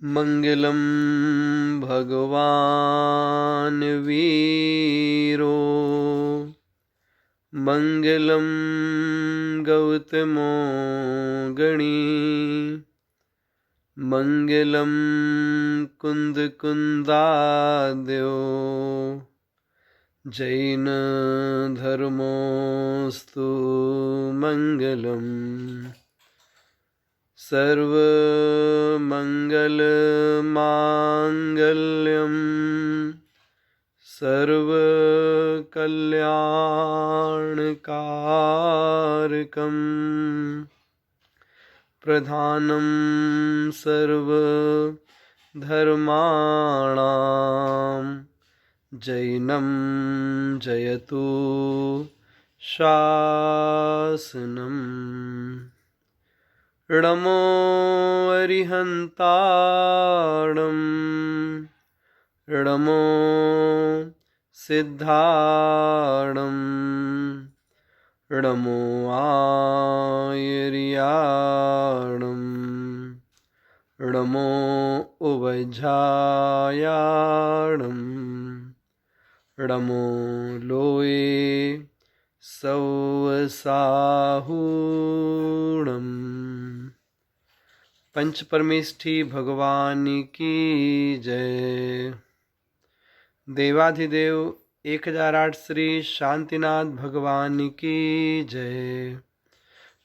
मंगलम भगवान वीरो मंगलम गौतमो गणी मंगलम कुंद कुंदाद्यो जैन धर्मोस्तु मंगलम सर्वमंगलमांगल्यं सर्वकल्याणकारकं प्रधानं सर्वधर्माणां जैनं जयतु शासनम्। नमो अरिहन्ताणं नमो सिद्धाणं नमो आयर्याणं नमो उवझायाणं नमो लोये सौसाहूणम्। पंच परमेष्ठी भगवान की जय। देवाधिदेव 1008 श्री शांतिनाथ भगवान की जय।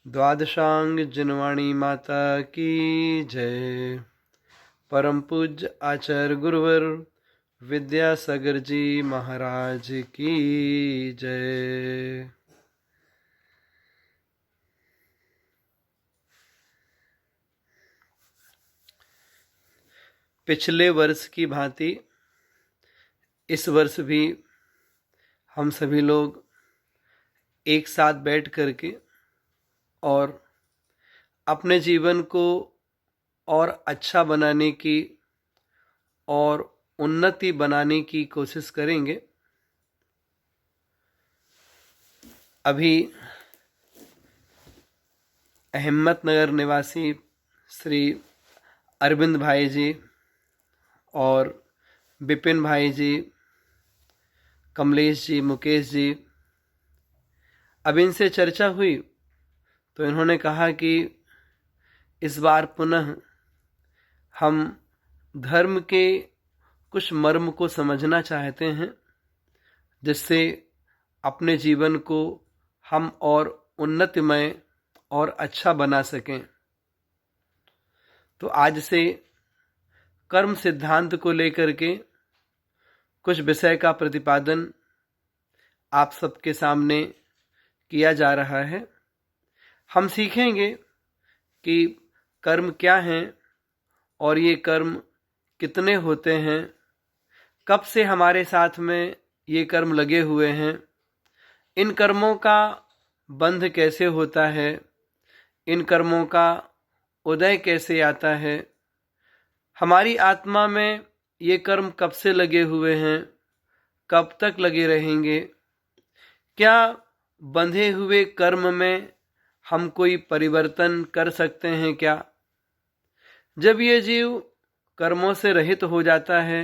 द्वादशांग जिनवाणी माता की जय। परम पूज्य आचार्य गुरुवर विद्यासागर जी महाराज की जय। पिछले वर्ष की भांति इस वर्ष भी हम सभी लोग एक साथ बैठ करके और अपने जीवन को और अच्छा बनाने की और उन्नति बनाने की कोशिश करेंगे। अभी अहमदनगर निवासी श्री अरविंद भाई जी और विपिन भाई जी, कमलेश जी, मुकेश जी, अब इनसे चर्चा हुई तो इन्होंने कहा कि इस बार पुनः हम धर्म के कुछ मर्म को समझना चाहते हैं, जिससे अपने जीवन को हम और उन्नतिमय और अच्छा बना सकें। तो आज से कर्म सिद्धांत को लेकर के कुछ विषय का प्रतिपादन आप सबके सामने किया जा रहा है। हम सीखेंगे कि कर्म क्या हैं और ये कर्म कितने होते हैं, कब से हमारे साथ में ये कर्म लगे हुए हैं, इन कर्मों का बंध कैसे होता है, इन कर्मों का उदय कैसे आता है, हमारी आत्मा में ये कर्म कब से लगे हुए हैं, कब तक लगे रहेंगे, क्या बंधे हुए कर्म में हम कोई परिवर्तन कर सकते हैं क्या? जब ये जीव कर्मों से रहित हो जाता है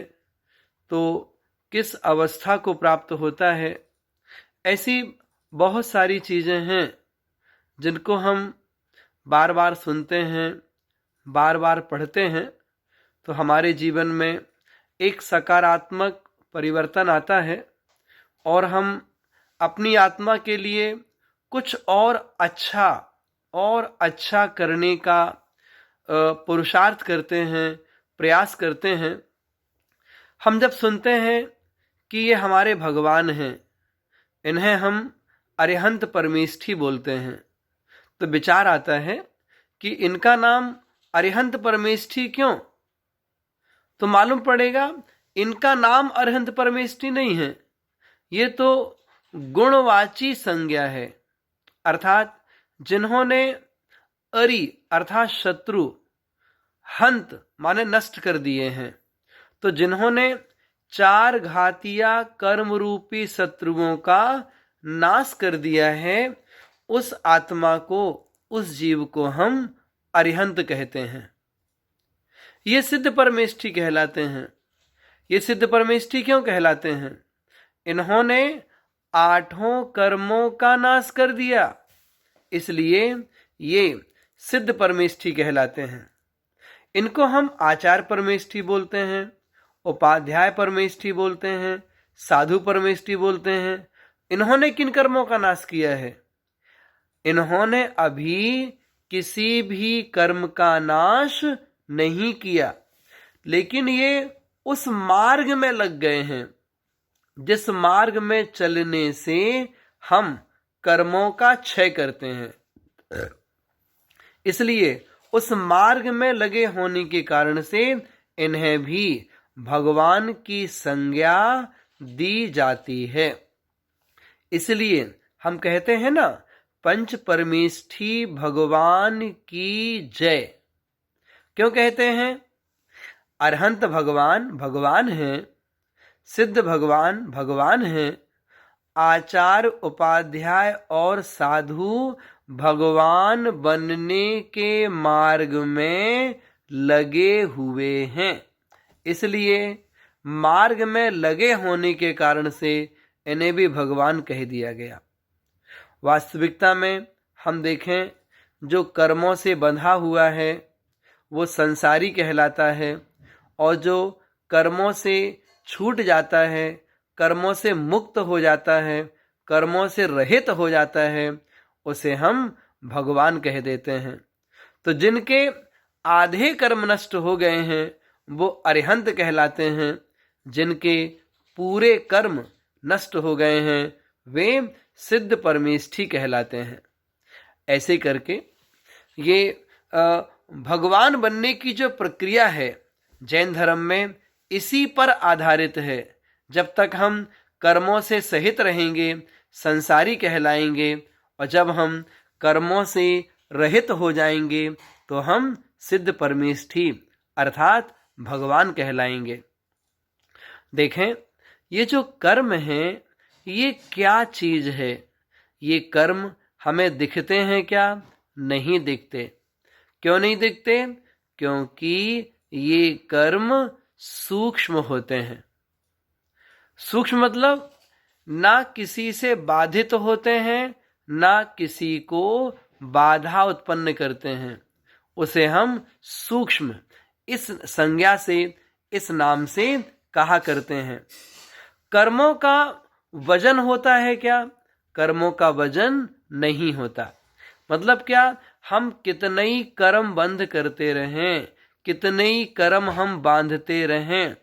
तो किस अवस्था को प्राप्त होता है? ऐसी बहुत सारी चीज़ें हैं जिनको हम बार बार सुनते हैं, बार बार पढ़ते हैं, तो हमारे जीवन में एक सकारात्मक परिवर्तन आता है और हम अपनी आत्मा के लिए कुछ और अच्छा करने का पुरुषार्थ करते हैं, प्रयास करते हैं। हम जब सुनते हैं कि ये हमारे भगवान हैं, इन्हें हम अरिहंत परमेष्ठी बोलते हैं, तो विचार आता है कि इनका नाम अरिहंत परमेष्ठी क्यों? तो मालूम पड़ेगा इनका नाम अरिहंत परमेष्ठी नहीं है, ये तो गुणवाची संज्ञा है। अर्थात जिन्होंने अरि अर्थात शत्रु, हंत माने नष्ट कर दिए हैं, तो जिन्होंने 4 घातिया कर्म रूपी शत्रुओं का नाश कर दिया है, उस आत्मा को, उस जीव को हम अरिहंत कहते हैं। ये सिद्ध परमेष्ठी कहलाते हैं। ये सिद्ध परमेष्ठी क्यों कहलाते हैं? इन्होंने 8 कर्मों का नाश कर दिया, इसलिए ये सिद्ध परमेष्ठी कहलाते हैं। इनको हम आचार परमेष्ठी बोलते हैं, उपाध्याय परमेष्ठी बोलते हैं, साधु परमेष्ठी बोलते हैं। इन्होंने किन कर्मों का नाश किया है? इन्होंने अभी किसी भी कर्म का नाश नहीं किया, लेकिन ये उस मार्ग में लग गए हैं जिस मार्ग में चलने से हम कर्मों का क्षय करते हैं। इसलिए उस मार्ग में लगे होने के कारण से इन्हें भी भगवान की संज्ञा दी जाती है। इसलिए हम कहते हैं ना, पंच परमेष्ठी भगवान की जय। क्यों कहते हैं? अरहंत भगवान भगवान हैं, सिद्ध भगवान भगवान हैं, आचार उपाध्याय और साधु भगवान बनने के मार्ग में लगे हुए हैं। इसलिए मार्ग में लगे होने के कारण से इन्हें भी भगवान कह दिया गया। वास्तविकता में हम देखें, जो कर्मों से बंधा हुआ है वो संसारी कहलाता है, और जो कर्मों से छूट जाता है, कर्मों से मुक्त हो जाता है, कर्मों से रहित हो जाता है, उसे हम भगवान कह देते हैं। तो जिनके आधे कर्म नष्ट हो गए हैं वो अरिहंत कहलाते हैं, जिनके पूरे कर्म नष्ट हो गए हैं वे सिद्ध परमेष्ठी कहलाते हैं। ऐसे करके ये भगवान बनने की जो प्रक्रिया है जैन धर्म में, इसी पर आधारित है। जब तक हम कर्मों से सहित रहेंगे संसारी कहलाएंगे, और जब हम कर्मों से रहित हो जाएंगे तो हम सिद्ध परमेष्ठी अर्थात भगवान कहलाएंगे। देखें, ये जो कर्म है ये क्या चीज है? ये कर्म हमें दिखते हैं क्या? नहीं दिखते। क्यों नहीं दिखते? क्योंकि ये कर्म सूक्ष्म होते हैं। सूक्ष्म मतलब ना किसी से बाधित होते हैं, ना किसी को बाधा उत्पन्न करते हैं। उसे हम सूक्ष्म इस संज्ञा से, इस नाम से कहा करते हैं। कर्मों का वजन होता है क्या? कर्मों का वजन नहीं होता। मतलब क्या? हम कितने ही कर्म बंद करते रहें, कितने ही कर्म हम बांधते रहें,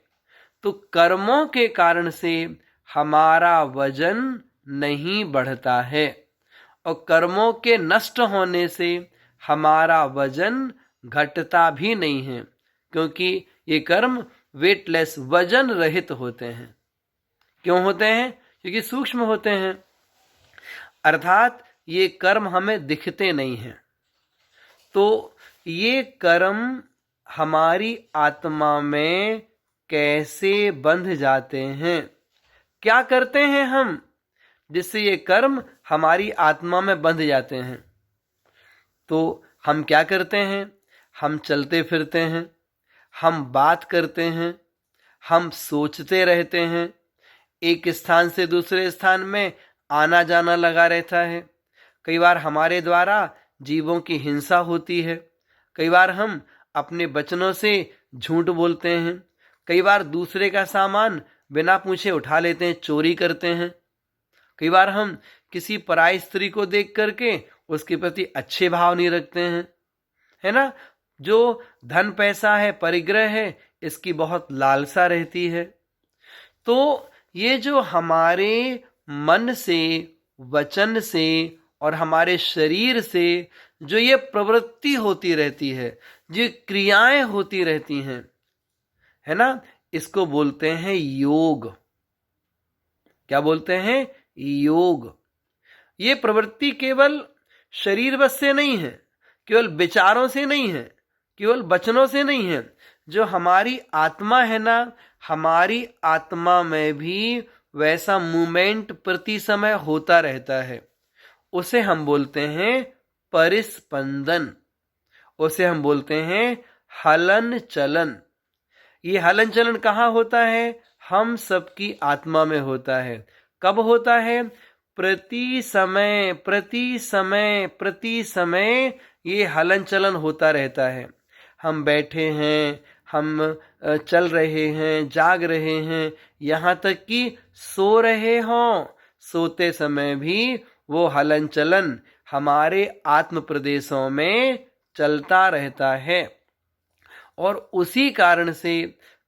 तो कर्मों के कारण से हमारा वजन नहीं बढ़ता है, और कर्मों के नष्ट होने से हमारा वजन घटता भी नहीं है, क्योंकि ये कर्म वेटलेस, वजन रहित होते हैं। क्यों होते हैं? क्योंकि सूक्ष्म होते हैं, अर्थात ये कर्म हमें दिखते नहीं हैं। तो ये कर्म हमारी आत्मा में कैसे बंध जाते हैं? क्या करते हैं हम जिससे ये कर्म हमारी आत्मा में बंध जाते हैं? तो हम क्या करते हैं? हम चलते फिरते हैं, हम बात करते हैं, हम सोचते रहते हैं, एक स्थान से दूसरे स्थान में आना जाना लगा रहता है। कई बार हमारे द्वारा जीवों की हिंसा होती है, कई बार हम अपने वचनों से झूठ बोलते हैं, कई बार दूसरे का सामान बिना पूछे उठा लेते हैं, चोरी करते हैं, कई बार हम किसी पराई स्त्री को देख करके उसके प्रति अच्छे भाव नहीं रखते हैं, है ना। जो धन पैसा है, परिग्रह है, इसकी बहुत लालसा रहती है। तो ये जो हमारे मन से, वचन से और हमारे शरीर से जो ये प्रवृत्ति होती रहती है, जो क्रियाएं होती रहती हैं, है ना, इसको बोलते हैं योग। क्या बोलते हैं? योग। ये प्रवृत्ति केवल शरीर बस से नहीं है, केवल विचारों से नहीं है, केवल वचनों से नहीं है। जो हमारी आत्मा है ना, हमारी आत्मा में भी वैसा मूवमेंट प्रति समय होता रहता है। उसे हम बोलते हैं परिस्पंदन, उसे हम बोलते हैं हलन चलन। ये हलन चलन कहाँ होता है? हम सबकी आत्मा में होता है। कब होता है? प्रति समय प्रति समय प्रति समय ये हलन चलन होता रहता है। हम बैठे हैं, हम चल रहे हैं, जाग रहे हैं, यहाँ तक कि सो रहे हों, सोते समय भी वो हलन चलन हमारे आत्म प्रदेशों में चलता रहता है। और उसी कारण से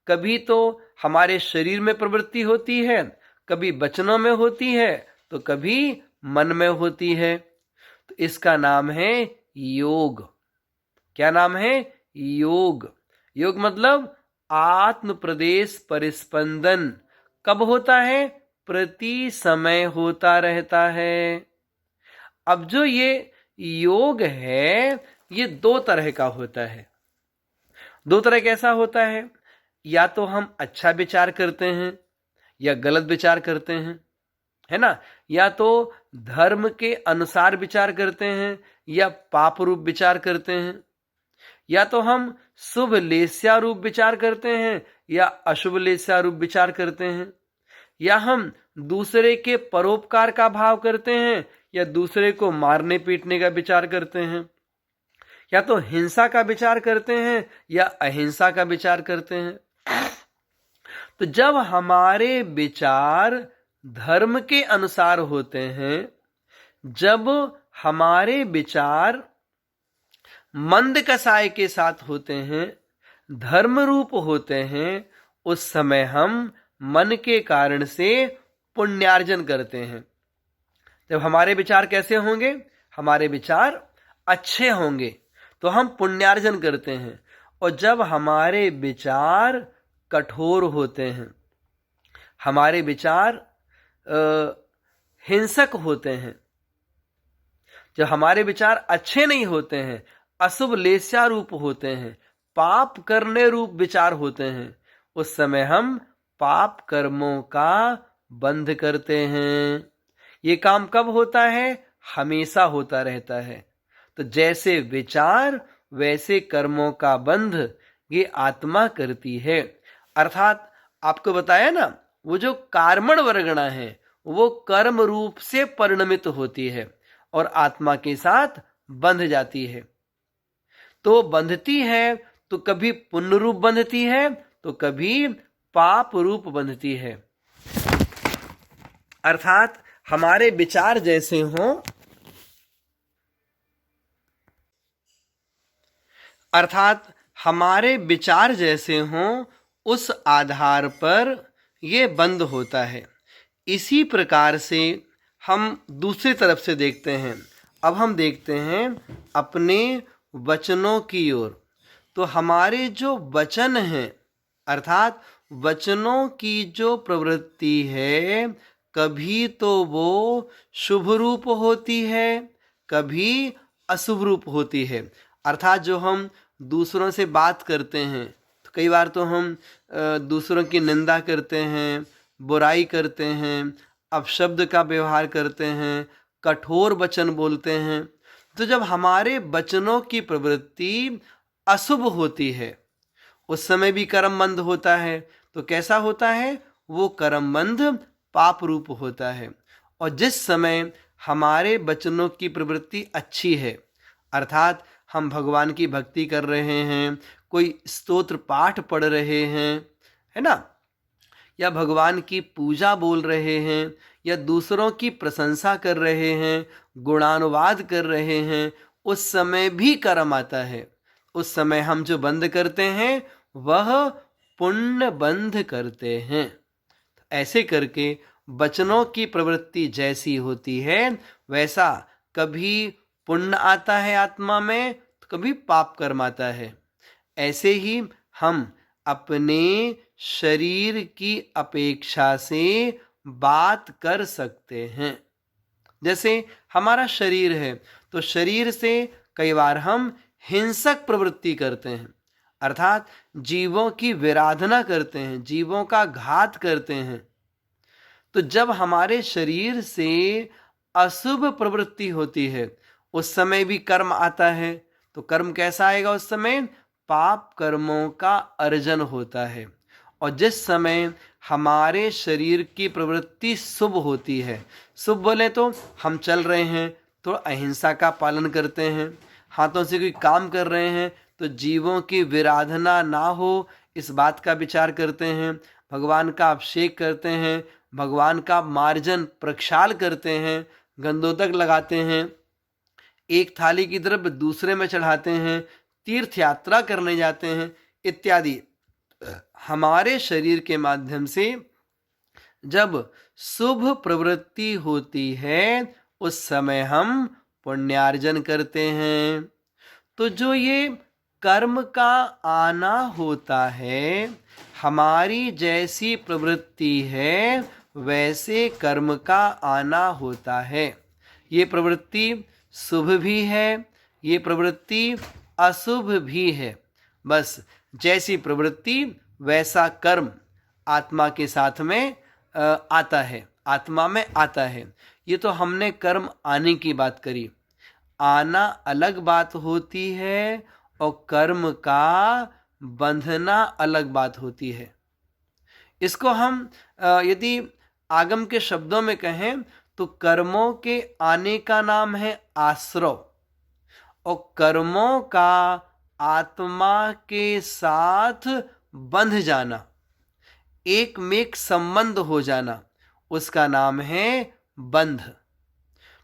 कभी तो हमारे शरीर में प्रवृत्ति होती है, कभी वचनों में होती है, तो कभी मन में होती है। तो इसका नाम है योग। क्या नाम है? योग। योग मतलब आत्म प्रदेश परिस्पंदन कब होता है? प्रति समय होता रहता है। अब जो ये योग है, ये दो तरह का होता है। दो तरह कैसा होता है? या तो हम अच्छा विचार करते हैं या गलत विचार करते हैं, है ना? या तो धर्म के अनुसार विचार करते हैं या पाप रूप विचार करते हैं। या तो हम शुभ लेस्या रूप विचार करते हैं या अशुभ लेस्या रूप विचार करते हैं। या हम दूसरे के परोपकार का भाव करते हैं या दूसरे को मारने पीटने का विचार करते हैं। या तो हिंसा का विचार करते हैं या अहिंसा का विचार करते हैं। तो जब हमारे विचार धर्म के अनुसार होते हैं, जब हमारे विचार मंद कसाय के साथ होते हैं, धर्म रूप होते हैं, उस समय हम मन के कारण से पुण्यार्जन करते हैं। जब हमारे विचार कैसे होंगे? हमारे विचार अच्छे होंगे तो हम पुण्यार्जन करते हैं। और जब हमारे विचार कठोर होते हैं, हमारे विचार हिंसक होते हैं, जब हमारे विचार अच्छे नहीं होते हैं, अशुभ लेस्या रूप होते हैं, पाप करने रूप विचार होते हैं, उस समय हम पाप कर्मों का बंध करते हैं। ये काम कब होता है? हमेशा होता रहता है। तो जैसे विचार वैसे कर्मों का बंध ये आत्मा करती है। अर्थात आपको बताया ना, वो जो कार्मण वर्गणा है वो कर्म रूप से परिणमित होती है और आत्मा के साथ बंध जाती है। तो बंधती है तो कभी पुण्य रूप बंधती है तो कभी पाप रूप बंधती है। अर्थात हमारे विचार जैसे हों, अर्थात हमारे विचार जैसे हों, उस आधार पर ये बंद होता है। इसी प्रकार से हम दूसरी तरफ से देखते हैं। अब हम देखते हैं अपने वचनों की ओर। तो हमारे जो वचन हैं, अर्थात वचनों की जो प्रवृत्ति है, कभी तो वो शुभ रूप होती है, कभी अशुभ रूप होती है। अर्थात जो हम दूसरों से बात करते हैं तो कई बार तो हम दूसरों की निंदा करते हैं, बुराई करते हैं, अपशब्द का व्यवहार करते हैं, कठोर वचन बोलते हैं। तो जब हमारे वचनों की प्रवृत्ति अशुभ होती है, उस समय भी कर्मबंध होता है। तो कैसा होता है? वो कर्मबंध पाप रूप होता है। और जिस समय हमारे वचनों की प्रवृत्ति अच्छी है, अर्थात हम भगवान की भक्ति कर रहे हैं, कोई स्तोत्र पाठ पढ़ रहे हैं, है ना, या भगवान की पूजा बोल रहे हैं, या दूसरों की प्रशंसा कर रहे हैं, गुणानुवाद कर रहे हैं, उस समय भी कर्म आता है। उस समय हम जो बंद करते हैं वह पुण्य बंध करते हैं। ऐसे करके वचनों की प्रवृत्ति जैसी होती है वैसा कभी पुण्य आता है आत्मा में तो कभी पाप कर्म आता है। ऐसे ही हम अपने शरीर की अपेक्षा से बात कर सकते हैं। जैसे हमारा शरीर है तो शरीर से कई बार हम हिंसक प्रवृत्ति करते हैं, अर्थात जीवों की विराधना करते हैं, जीवों का घात करते हैं। तो जब हमारे शरीर से अशुभ प्रवृत्ति होती है उस समय भी कर्म आता है। तो कर्म कैसा आएगा उस समय? पाप कर्मों का अर्जन होता है। और जिस समय हमारे शरीर की प्रवृत्ति शुभ होती है, शुभ बोले तो हम चल रहे हैं तो अहिंसा का पालन करते हैं, हाथों से कोई काम कर रहे हैं तो जीवों की विराधना ना हो इस बात का विचार करते हैं, भगवान का अभिषेक करते हैं, भगवान का मार्जन प्रक्षाल करते हैं, गंधोदक लगाते हैं, एक थाली की द्रव्य दूसरे में चढ़ाते हैं, तीर्थ यात्रा करने जाते हैं इत्यादि। हमारे शरीर के माध्यम से जब शुभ प्रवृत्ति होती है उस समय हम पुण्यार्जन करते हैं। तो जो ये कर्म का आना होता है, हमारी जैसी प्रवृत्ति है वैसे कर्म का आना होता है। ये प्रवृत्ति शुभ भी है, ये प्रवृत्ति अशुभ भी है। बस जैसी प्रवृत्ति वैसा कर्म आत्मा के साथ में आता है, आत्मा में आता है। ये तो हमने कर्म आने की बात करी, आना अलग बात होती है और कर्म का बंधना अलग बात होती है। इसको हम यदि आगम के शब्दों में कहें तो कर्मों के आने का नाम है आश्रव और कर्मों का आत्मा के साथ बंध जाना, एक में एक संबंध हो जाना, उसका नाम है बंध।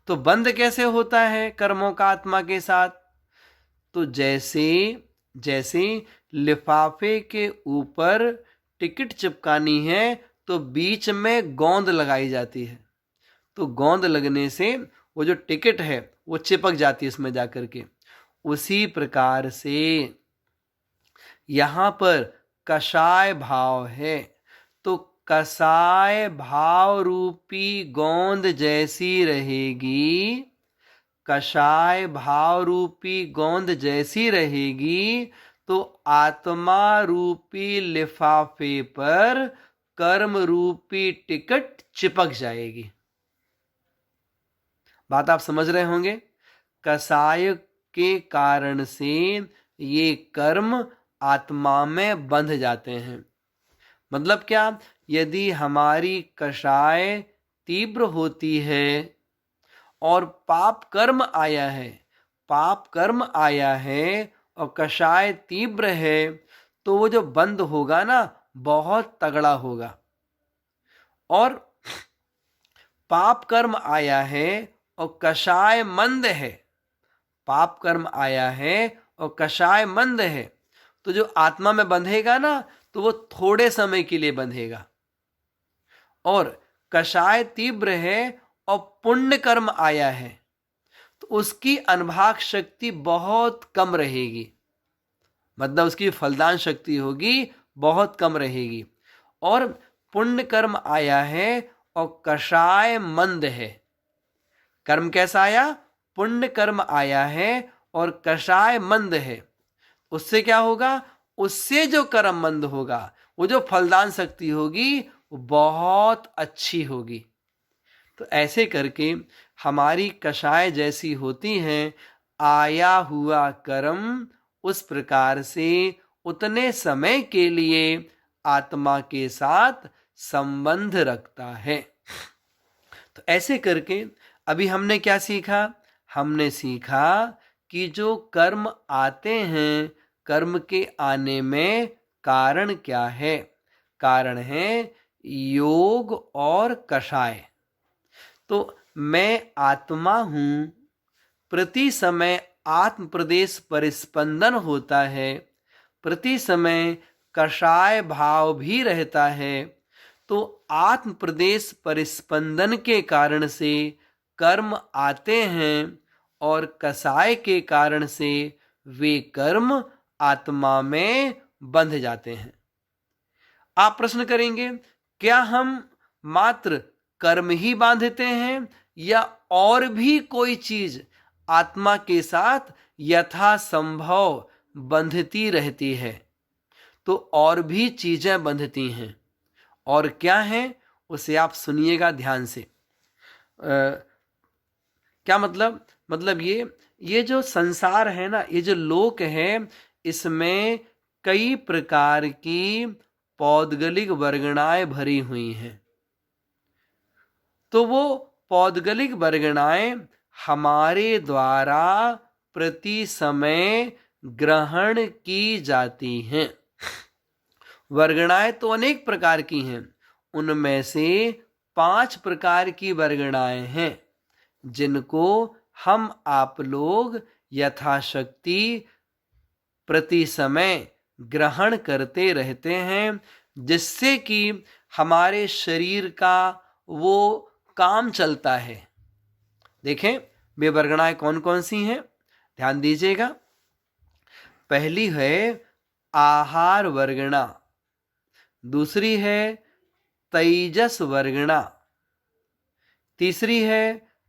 तो बंध कैसे होता है कर्मों का आत्मा के साथ? तो जैसे लिफाफे के ऊपर टिकट चिपकानी है तो बीच में गोंद लगाई जाती है, तो गोंद लगने से वो जो टिकट है वो चिपक जाती है इसमें जाकर के। उसी प्रकार से यहाँ पर कषाय भाव है, तो कषाय भाव रूपी गोंद जैसी रहेगी, कषाय भाव रूपी गोंद जैसी रहेगी तो आत्मा रूपी लिफाफे पर कर्म रूपी टिकट चिपक जाएगी। बात आप समझ रहे होंगे। कषाय के कारण से ये कर्म आत्मा में बंध जाते हैं। मतलब क्या? यदि हमारी कषाय तीव्र होती है और पाप कर्म आया है और कषाय तीव्र है तो वो जो बंद होगा ना बहुत तगड़ा होगा। और पाप कर्म आया है और कषाय मंद है, पाप कर्म आया है और कषाय मंद है तो जो आत्मा में बंधेगा ना तो वो थोड़े समय के लिए बंधेगा। और कषाय तीव्र है और पुण्य कर्म आया है तो उसकी अनुभाग शक्ति बहुत कम रहेगी, मतलब उसकी फलदान शक्ति होगी बहुत कम रहेगी। और पुण्य कर्म आया है और कषाय मंद है। कर्म कैसा आया? पुण्य कर्म आया है और कषाय मंद है। उससे क्या होगा? उससे जो कर्म मंद होगा वो जो फलदान शक्ति होगी वो बहुत अच्छी होगी। तो ऐसे करके हमारी कषाय जैसी होती हैं, आया हुआ कर्म उस प्रकार से उतने समय के लिए आत्मा के साथ संबंध रखता है। तो ऐसे करके अभी हमने क्या सीखा? हमने सीखा कि जो कर्म आते हैं, कर्म के आने में कारण क्या है? कारण है योग और कषाय। तो मैं आत्मा हूं, प्रति समय आत्म प्रदेश परिस्पंदन होता है, प्रति समय कषाय भाव भी रहता है। तो आत्म प्रदेश परिस्पंदन के कारण से कर्म आते हैं और कषाय के कारण से वे कर्म आत्मा में बंध जाते हैं। आप प्रश्न करेंगे, क्या हम मात्र कर्म ही बांधते हैं या और भी कोई चीज आत्मा के साथ यथासंभव बंधती रहती है? तो और भी चीजें बंधती हैं। और क्या है उसे आप सुनिएगा ध्यान से। क्या मतलब? मतलब ये जो संसार है ना, ये जो लोक है, इसमें कई प्रकार की पौद्गलिक वर्गणाएं भरी हुई हैं। तो वो पौद्गलिक वर्गणाएं हमारे द्वारा प्रति समय ग्रहण की जाती हैं। वर्गणाएं तो अनेक प्रकार की हैं, उनमें से 5 प्रकार की वर्गणाएं हैं जिनको हम आप लोग यथाशक्ति प्रति समय ग्रहण करते रहते हैं, जिससे कि हमारे शरीर का वो काम चलता है। देखें वे वर्गणाएं कौन कौन सी हैं, ध्यान दीजिएगा। पहली है आहार वर्गणा, दूसरी है तेजस वर्गणा, तीसरी है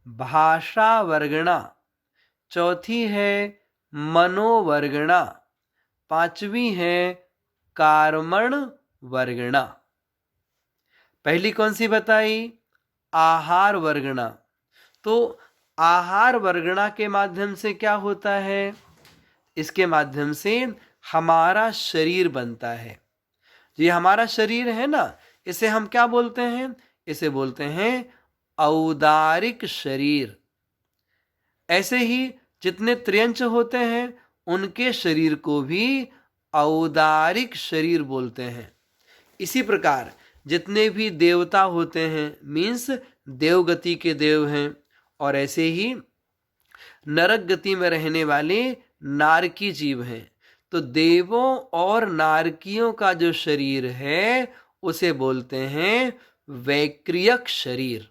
भाषा वर्गणा, चौथी है मनोवर्गणा, पांचवी है कर्मण वर्गणा। पहली कौन सी बताई, आहार वर्गणा। तो आहार वर्गणा के माध्यम से क्या होता है, इसके माध्यम से हमारा शरीर बनता है। ये हमारा शरीर है ना, इसे हम क्या बोलते हैं, इसे बोलते हैं औदारिक शरीर। ऐसे ही जितने त्रियंच होते हैं उनके शरीर को भी औदारिक शरीर बोलते हैं। इसी प्रकार जितने भी देवता होते हैं मीन्स देवगति के देव हैं, और ऐसे ही नरक गति में रहने वाले नारकी जीव हैं। तो देवों और नारकियों का जो शरीर है उसे बोलते हैं वैक्रियक शरीर।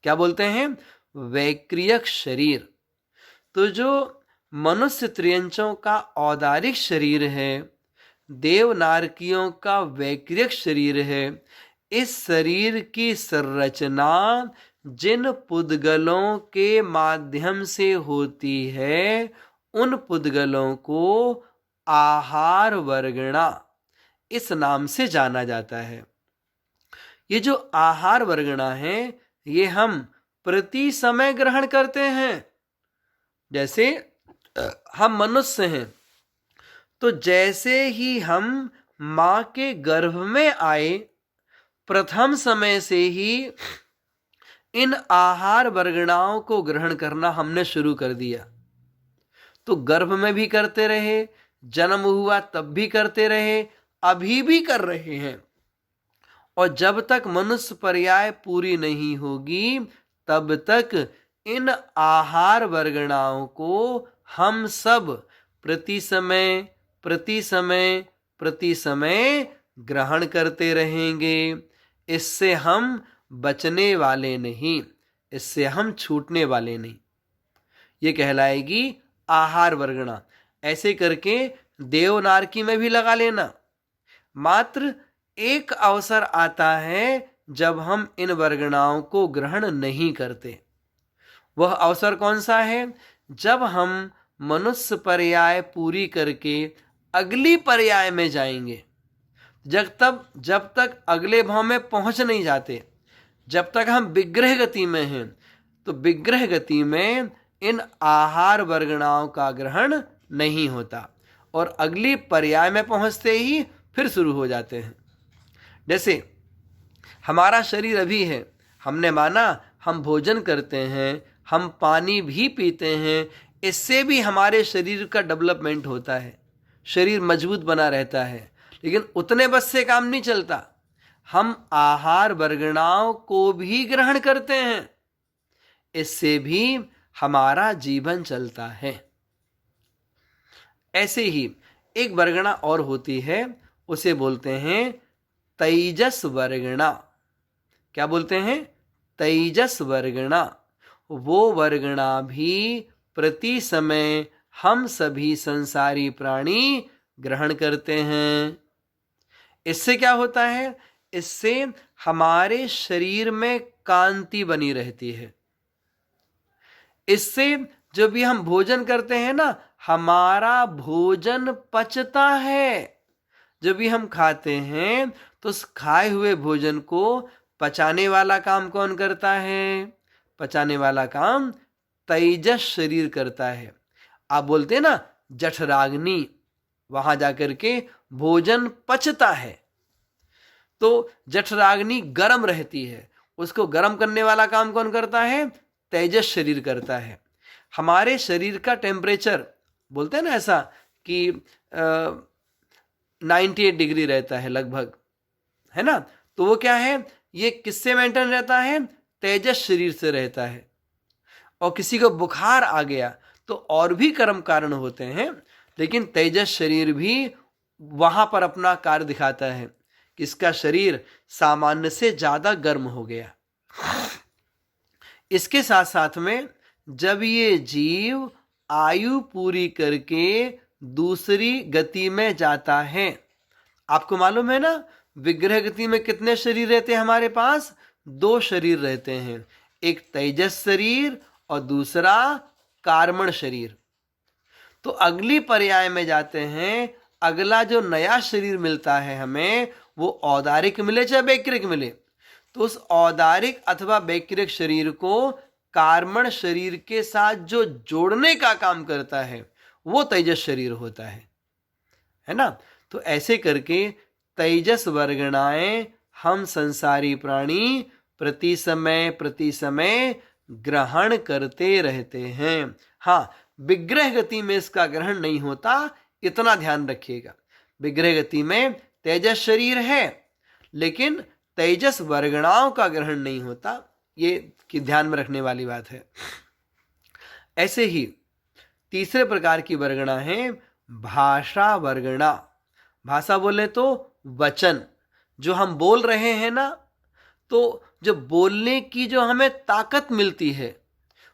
क्या बोलते हैं, वैक्रियक शरीर। तो जो मनुष्य त्रियंचों का औदारिक शरीर है, देव नारकियों का वैक्रियक शरीर है, इस शरीर की संरचना जिन पुद्गलों के माध्यम से होती है उन पुद्गलों को आहार वर्गणा इस नाम से जाना जाता है। ये जो आहार वर्गणा है ये हम प्रति समय ग्रहण करते हैं। जैसे हम मनुष्य हैं, तो जैसे ही हम मां के गर्भ में आए प्रथम समय से ही इन आहार वर्गणाओं को ग्रहण करना हमने शुरू कर दिया। तो गर्भ में भी करते रहे, जन्म हुआ तब भी करते रहे, अभी भी कर रहे हैं, और जब तक मनुष्य पर्याय पूरी नहीं होगी तब तक इन आहार वर्गणाओं को हम सब प्रति समय प्रति समय प्रति समय ग्रहण करते रहेंगे। इससे हम बचने वाले नहीं, इससे हम छूटने वाले नहीं। ये कहलाएगी आहार वर्गणा। ऐसे करके देवनारकी में भी लगा लेना। मात्र एक अवसर आता है जब हम इन वर्गणाओं को ग्रहण नहीं करते। वह अवसर कौन सा है, जब हम मनुष्य पर्याय पूरी करके अगली पर्याय में जाएंगे। जब तक अगले भाव में पहुंच नहीं जाते, जब तक हम विग्रह गति में हैं, तो विग्रह गति में इन आहार वर्गणाओं का ग्रहण नहीं होता, और अगली पर्याय में पहुंचते ही फिर शुरू हो जाते हैं। जैसे हमारा शरीर अभी है, हमने माना हम भोजन करते हैं, हम पानी भी पीते हैं, इससे भी हमारे शरीर का डेवलपमेंट होता है, शरीर मजबूत बना रहता है। लेकिन उतने बस से काम नहीं चलता, हम आहार वर्गणाओं को भी ग्रहण करते हैं, इससे भी हमारा जीवन चलता है। ऐसे ही एक वर्गणा और होती है, उसे बोलते हैं तेजस वर्गणा। क्या बोलते हैं, तेजस वर्गणा। वो वर्गणा भी प्रति समय हम सभी संसारी प्राणी ग्रहण करते हैं। इससे क्या होता है, इससे हमारे शरीर में कांति बनी रहती है। इससे जब भी हम भोजन करते हैं ना, हमारा भोजन पचता है। जब भी हम खाते हैं तो उस खाए हुए भोजन को पचाने वाला काम कौन करता है, पचाने वाला काम तेजस शरीर करता है। आप बोलते हैं ना जठराग्नि, वहां जाकर के भोजन पचता है। तो जठराग्नि गर्म रहती है, उसको गर्म करने वाला काम कौन करता है? तेजस शरीर करता है। हमारे शरीर का टेम्परेचर बोलते हैं ना ऐसा कि 98 डिग्री रहता है लगभग, है ना। तो वो क्या है, ये किससे मेंटेन रहता है? तेजस शरीर से रहता है। और किसी को बुखार आ गया तो और भी कर्म कारण होते हैं, लेकिन तेजस शरीर भी वहां पर अपना कार्य दिखाता है कि इसका शरीर सामान्य से ज्यादा गर्म हो गया। इसके साथ साथ में जब ये जीव आयु पूरी करके दूसरी गति में जाता है, आपको मालूम है ना, विग्रह गति में कितने शरीर रहते हैं हमारे पास? 2 शरीर रहते हैं, एक तेजस शरीर और दूसरा कार्मण शरीर। तो अगली पर्याय में जाते हैं, अगला जो नया शरीर मिलता है हमें, वो औदारिक मिले चाहे वैक्रिक मिले, तो उस औदारिक अथवा वैक्रिक शरीर को कार्मण शरीर के साथ जो जोड़ने का काम करता है वो तेजस शरीर होता है ना। तो ऐसे करके तेजस वर्गणाएं हम संसारी प्राणी प्रति समय ग्रहण करते रहते हैं। हाँ, विग्रह गति में इसका ग्रहण नहीं होता, इतना ध्यान रखिएगा। विग्रह गति में तेजस शरीर है लेकिन तेजस वर्गणाओं का ग्रहण नहीं होता, ये कि ध्यान में रखने वाली बात है। ऐसे ही तीसरे प्रकार की वर्गणा है भाषा वर्गणा। भाषा बोले तो वचन, जो हम बोल रहे हैं ना, तो जो बोलने की जो हमें ताकत मिलती है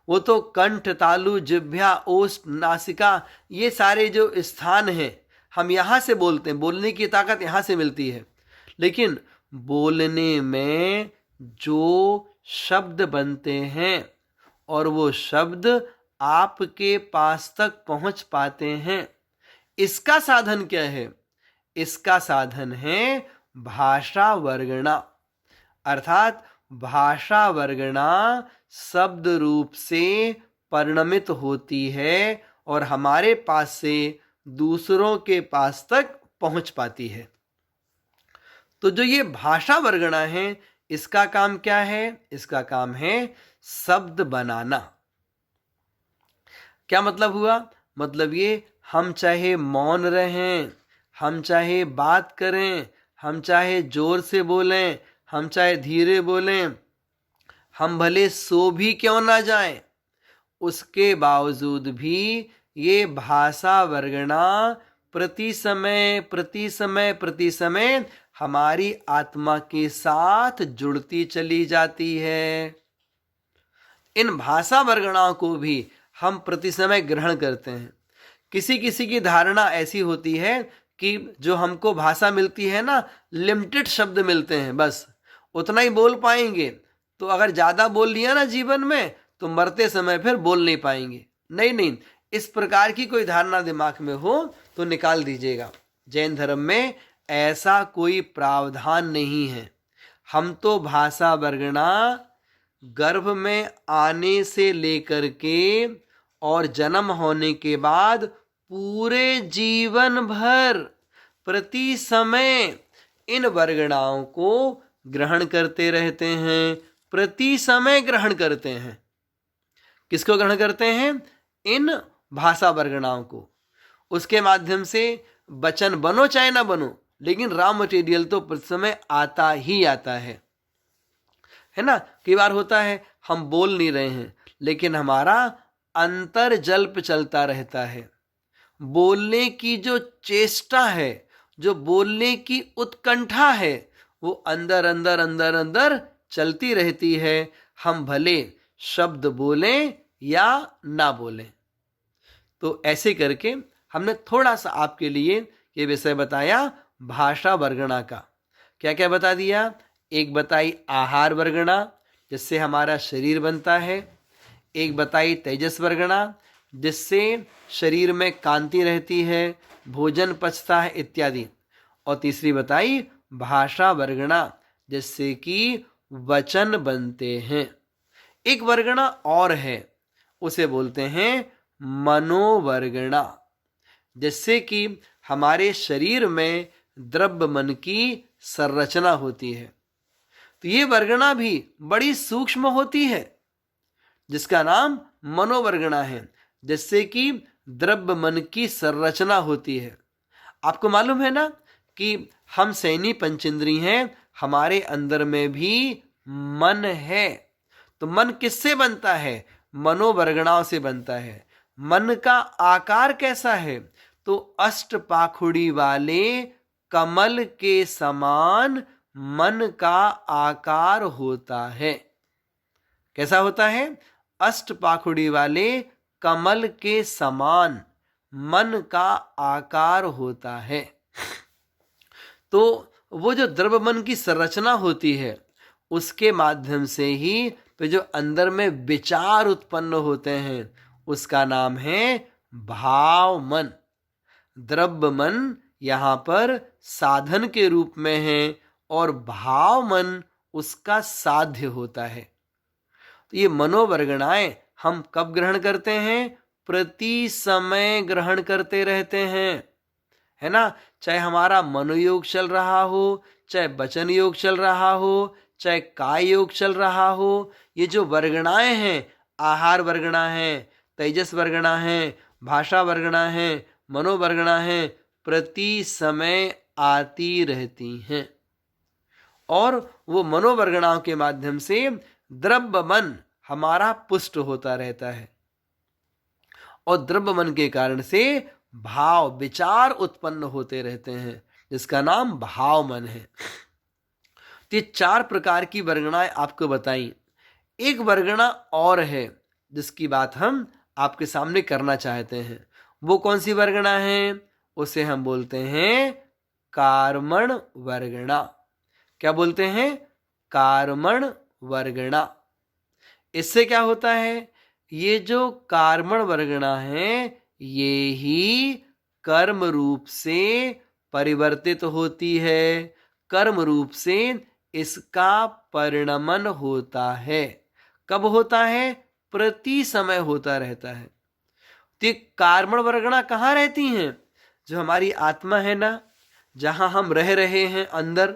वो तो कंठ, तालु, जिह्वा, ओष्ठ, नासिका, ये सारे जो स्थान हैं हम यहाँ से बोलते हैं, बोलने की ताकत यहाँ से मिलती है। लेकिन बोलने में जो शब्द बनते हैं और वो शब्द आपके पास तक पहुंच पाते हैं, इसका साधन क्या है? इसका साधन है भाषा वर्गणा। अर्थात भाषा वर्गणा शब्द रूप से परिणमित होती है और हमारे पास से दूसरों के पास तक पहुंच पाती है। तो जो ये भाषा वर्गणा है, इसका काम क्या है? इसका काम है शब्द बनाना। क्या मतलब हुआ? मतलब ये हम चाहे मौन रहें, हम चाहे बात करें, हम चाहे जोर से बोलें, हम चाहे धीरे बोलें, हम भले सो भी क्यों ना जाएं, उसके बावजूद भी ये भाषा वर्गणा प्रति समय हमारी आत्मा के साथ जुड़ती चली जाती है। इन भाषा वर्गणाओं को भी हम प्रति समय ग्रहण करते हैं। किसी किसी की धारणा ऐसी होती है कि जो हमको भाषा मिलती है ना, लिमिटेड शब्द मिलते हैं, बस उतना ही बोल पाएंगे। तो अगर ज़्यादा बोल लिया ना जीवन में तो मरते समय फिर बोल नहीं पाएंगे। नहीं, इस प्रकार की कोई धारणा दिमाग में हो तो निकाल दीजिएगा। जैन धर्म में ऐसा कोई प्रावधान नहीं है। हम तो भाषा वर्गणा गर्भ में आने से लेकर के और जन्म होने के बाद पूरे जीवन भर प्रति समय इन वर्गणाओं को ग्रहण करते रहते हैं, प्रति समय ग्रहण करते हैं। किसको ग्रहण करते हैं? इन भाषा वर्गणाओं को। उसके माध्यम से वचन बनो चाहे ना बनो, लेकिन रॉ मटेरियल तो प्रति समय आता ही आता है ना। कई बार होता है हम बोल नहीं रहे हैं लेकिन हमारा अंतर जल्प चलता रहता है। बोलने की जो चेष्टा है, जो बोलने की उत्कंठा है, वो अंदर अंदर अंदर अंदर चलती रहती है, हम भले शब्द बोलें या ना बोलें। तो ऐसे करके हमने थोड़ा सा आपके लिए ये विषय बताया भाषा वर्गणा का। क्या क्या बता दिया? एक बताई आहार वर्गणा, जिससे हमारा शरीर बनता है। एक बताई तेजस वर्गणा, जिससे शरीर में कांति रहती है, भोजन पचता है इत्यादि। और तीसरी बताई भाषा वर्गणा, जिससे कि वचन बनते हैं। एक वर्गणा और है, उसे बोलते हैं मनोवर्गणा, जिससे कि हमारे शरीर में द्रव्य मन की संरचना होती है। तो ये वर्गणा भी बड़ी सूक्ष्म होती है, जिसका नाम मनोवर्गणा है, जिससे कि द्रव्य मन की संरचना होती है। आपको मालूम है ना कि हम सैनी पंचेंद्री हैं, हमारे अंदर में भी मन है। तो मन किससे बनता है? मनोवर्गणाओं से बनता है। मन का आकार कैसा है? तो अष्टपाखुड़ी वाले कमल के समान मन का आकार होता है। कैसा होता है? अष्टपाखुड़ी वाले कमल के समान मन का आकार होता है। तो वो जो द्रव्य मन की संरचना होती है, उसके माध्यम से ही तो जो अंदर में विचार उत्पन्न होते हैं, उसका नाम है भाव मन। द्रव्य मन यहाँ पर साधन के रूप में है और भाव मन उसका साध्य होता है। तो ये मनोवर्गणाएं हम कब ग्रहण करते हैं? प्रति समय ग्रहण करते रहते हैं, है ना। चाहे हमारा मनोयोग चल रहा हो, चाहे वचन योग चल रहा हो, चाहे काय योग चल रहा हो, ये जो वर्गणाएं हैं, आहार वर्गणा है, तेजस वर्गणा है, भाषा वर्गणा है, मनोवर्गणा है, प्रति समय आती रहती हैं। और वो मनोवर्गणाओं के माध्यम से द्रव्य मन हमारा पुष्ट होता रहता है और द्रव्य मन के कारण से भाव विचार उत्पन्न होते रहते हैं, जिसका नाम भाव मन है। तो ये 4 प्रकार की वर्गणाएं आपको बताई। एक वर्गणा और है जिसकी बात हम आपके सामने करना चाहते हैं। वो कौन सी वर्गणा है? उसे हम बोलते हैं कार्मण वर्गणा। क्या बोलते हैं? कार्मण वर्गणा। इससे क्या होता है? ये जो कार्मण वर्गणा है, ये ही कर्म रूप से परिवर्तित होती है, कर्म रूप से इसका परिणमन होता है। कब होता है? प्रति समय होता रहता है। तो ये कार्मण वर्गणा कहाँ रहती हैं? जो हमारी आत्मा है ना, जहां हम रह रहे हैं अंदर,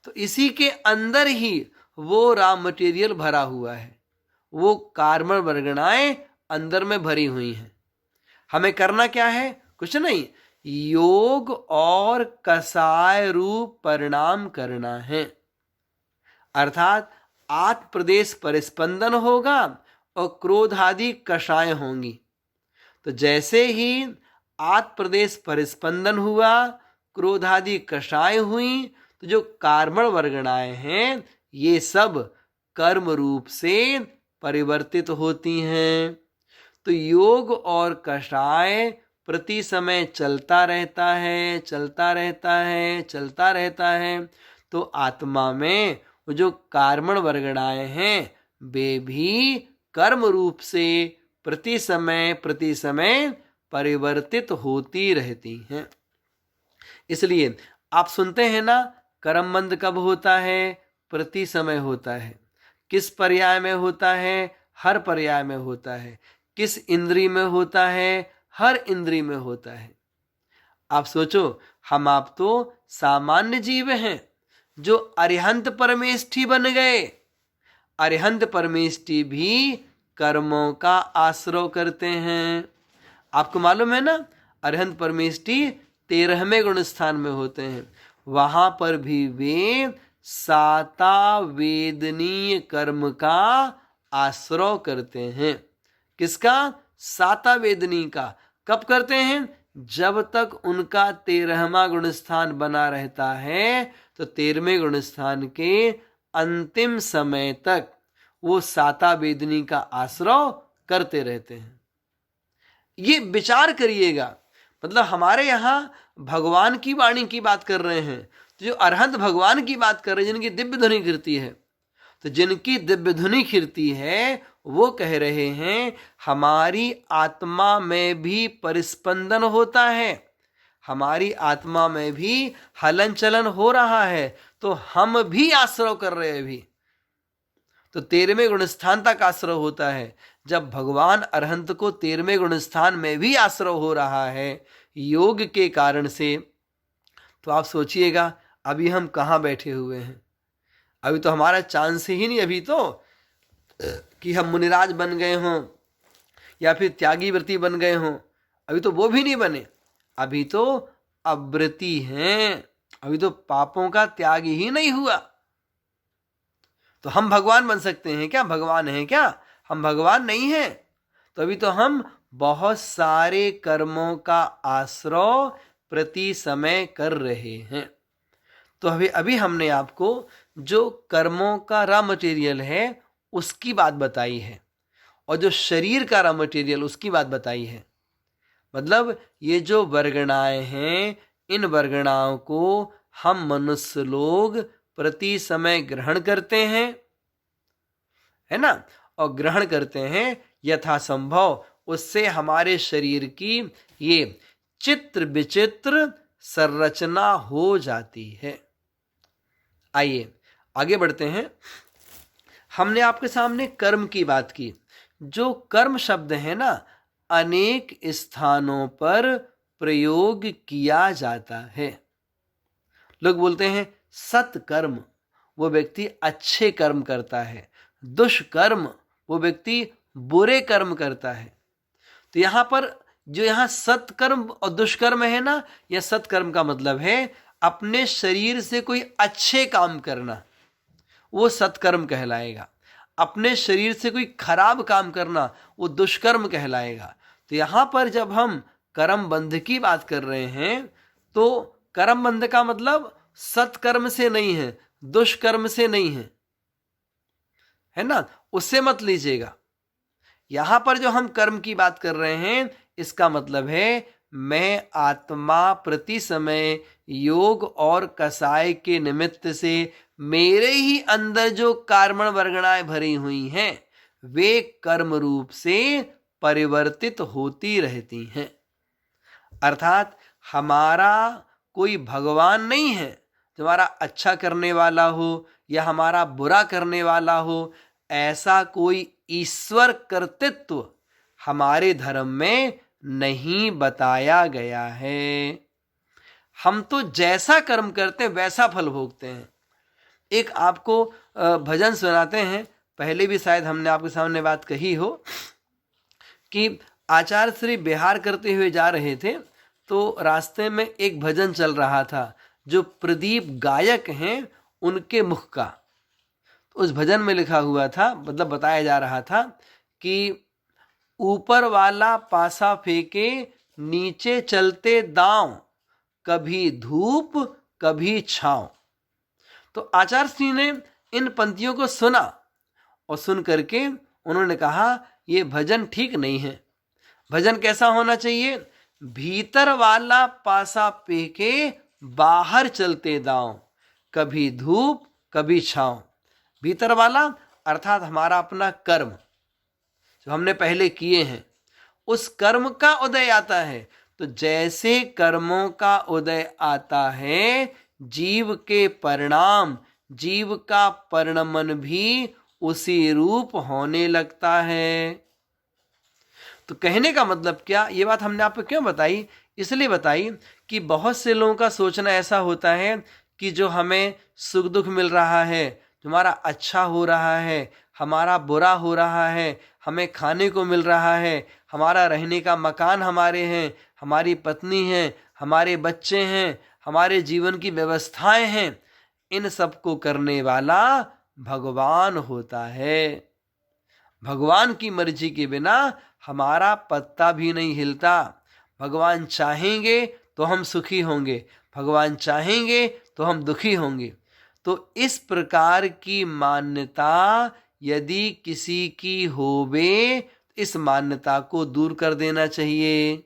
तो इसी के अंदर ही वो रॉ मटेरियल भरा हुआ है। वो कार्मण वर्गणाएं अंदर में भरी हुई हैं। हमें करना क्या है? कुछ नहीं, योग और कषाय रूप परिणाम करना है। अर्थात आत्म प्रदेश परिस्पंदन होगा और क्रोध आदि कषाय होंगी। तो जैसे ही आत्म प्रदेश परिस्पंदन हुआ, क्रोध आदि कषाय हुई, तो जो कार्मण वर्गणाएं हैं, ये सब कर्म रूप से परिवर्तित होती हैं। तो योग और कषाय प्रति समय चलता रहता है, चलता रहता है, चलता रहता है। तो आत्मा में वो जो कार्मण वर्गणाएं हैं, वे भी कर्म रूप से प्रति समय परिवर्तित होती रहती हैं। इसलिए आप सुनते हैं ना, कर्म बंध कब होता है? प्रति समय होता है। किस पर्याय में होता है? हर पर्याय में होता है। किस इंद्रिय में होता है? हर इंद्रिय में होता है। आप सोचो, हम आप तो सामान्य जीव हैं जो अरिहंत परमेष्ठी बन गए। अरिहंत परमेष्ठी भी कर्मों का आश्रय करते हैं। आपको मालूम है ना, अरिहंत परमेष्ठी 13वें गुण स्थान में होते हैं। वहां पर भी वे सातावेदनीय कर्म का आश्रय करते हैं। किसका? सातावेदनी का। कब करते हैं? जब तक उनका 13वां गुण स्थान बना रहता है, तो 13वें गुण स्थान के अंतिम समय तक वो सातावेदनी का आश्रय करते रहते हैं। ये विचार करिएगा, मतलब हमारे यहाँ भगवान की वाणी की बात कर रहे हैं, तो जो अरहंत भगवान की बात कर रहे हैं, जिनकी दिव्य ध्वनि कीर्ति है, तो जिनकी दिव्य ध्वनि कीर्ति है, वो कह रहे हैं हमारी आत्मा में भी परिस्पंदन होता है, हमारी आत्मा में भी हलन चलन हो रहा है, तो हम भी आश्रय कर रहे हैं भी। तो 13वें गुण स्थान तक आश्रय होता है। जब भगवान अरहंत को 13वें गुण स्थान में भी आश्रय हो रहा है, योग के कारण से, तो आप सोचिएगा अभी हम कहाँ बैठे हुए हैं। अभी तो हमारा चांस ही नहीं अभी तो कि हम मुनिराज बन गए हों या फिर त्यागी व्रती बन गए हों। अभी तो वो भी नहीं बने, अभी तो अव्रती हैं, अभी तो पापों का त्याग ही नहीं हुआ। तो हम भगवान बन सकते हैं क्या? भगवान हैं क्या? हम भगवान नहीं हैं। तो अभी तो हम बहुत सारे कर्मों का आश्रय प्रति समय कर रहे हैं। तो अभी हमने आपको जो कर्मों का रॉ मटेरियल है उसकी बात बताई है, और जो शरीर का रॉ मटेरियल उसकी बात बताई है। मतलब ये जो वर्गणाएं हैं, इन वर्गणाओं को हम मनुष्य लोग प्रति समय ग्रहण करते हैं, है ना, और ग्रहण करते हैं यथासंभव उससे हमारे शरीर की ये चित्र विचित्र संरचना हो जाती है। आइए आगे बढ़ते हैं। हमने आपके सामने कर्म की बात की। जो कर्म शब्द है ना, अनेक स्थानों पर प्रयोग किया जाता है। लोग बोलते हैं सत्कर्म, वो व्यक्ति अच्छे कर्म करता है, दुष्कर्म वो व्यक्ति बुरे कर्म करता है। तो यहाँ पर जो यहाँ सत्कर्म और दुष्कर्म है ना, यह सत्कर्म का मतलब है अपने शरीर से कोई अच्छे काम करना, वो सत्कर्म कहलाएगा। अपने शरीर से कोई खराब काम करना वो दुष्कर्म कहलाएगा। तो यहाँ पर जब हम कर्म बंध की बात कर रहे हैं तो कर्म बंध का मतलब सत्कर्म से नहीं है, दुष्कर्म से नहीं है, है ना, उससे मत लीजिएगा। यहां पर जो हम कर्म की बात कर रहे हैं इसका मतलब है मैं आत्मा प्रति समय योग और कसाय के निमित्त से मेरे ही अंदर जो कार्मण वर्गणाएं भरी हुई हैं वे कर्म रूप से परिवर्तित होती रहती हैं। अर्थात हमारा कोई भगवान नहीं है जो हमारा अच्छा करने वाला हो या हमारा बुरा करने वाला हो, ऐसा कोई ईश्वर कर्तृत्व हमारे धर्म में नहीं बताया गया है। हम तो जैसा कर्म करते हैं वैसा फल भोगते हैं। एक आपको भजन सुनाते हैं, पहले भी शायद हमने आपके सामने बात कही हो कि आचार्य श्री बिहार करते हुए जा रहे थे तो रास्ते में एक भजन चल रहा था जो प्रदीप गायक हैं उनके मुख का। तो उस भजन में लिखा हुआ था, मतलब बताया जा रहा था कि ऊपर वाला पासा फेंके नीचे चलते दांव, कभी धूप कभी छांव। तो आचार्य श्री ने इन पंक्तियों को सुना और सुन करके उन्होंने कहा ये भजन ठीक नहीं है। भजन कैसा होना चाहिए? भीतर वाला पासा फेंके बाहर चलते दांव, कभी धूप कभी छांव। भीतर वाला अर्थात हमारा अपना कर्म जो हमने पहले किए हैं, उस कर्म का उदय आता है। तो जैसे कर्मों का उदय आता है जीव के परिणाम, जीव का परिणमन भी उसी रूप होने लगता है। तो कहने का मतलब क्या, ये बात हमने आपको क्यों बताई? इसलिए बताई कि बहुत से लोगों का सोचना ऐसा होता है कि जो हमें सुख दुख मिल रहा है, जो हमारा अच्छा हो रहा है, हमारा बुरा हो रहा है, हमें खाने को मिल रहा है, हमारा रहने का मकान हमारे हैं, हमारी पत्नी है, हमारे बच्चे हैं, हमारे जीवन की व्यवस्थाएं हैं, इन सब को करने वाला भगवान होता है। भगवान की मर्जी के बिना हमारा पत्ता भी नहीं हिलता। भगवान चाहेंगे तो हम सुखी होंगे, भगवान चाहेंगे तो हम दुखी होंगे। तो इस प्रकार की मान्यता यदि किसी की होवे, इस मान्यता को दूर कर देना चाहिए।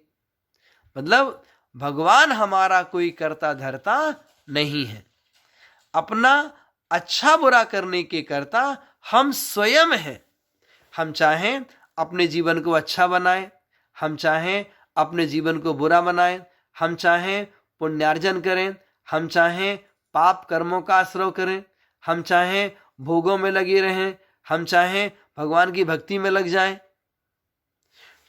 मतलब भगवान हमारा कोई कर्ता धर्ता नहीं है, अपना अच्छा बुरा करने के कर्ता हम स्वयं हैं। हम चाहें अपने जीवन को अच्छा बनाएं, हम चाहें अपने जीवन को बुरा बनाएं, हम चाहें पुण्यार्जन करें, हम चाहें पाप कर्मों का आश्रय करें, हम चाहें भोगों में लगे रहें, हम चाहें भगवान की भक्ति में लग जाएं।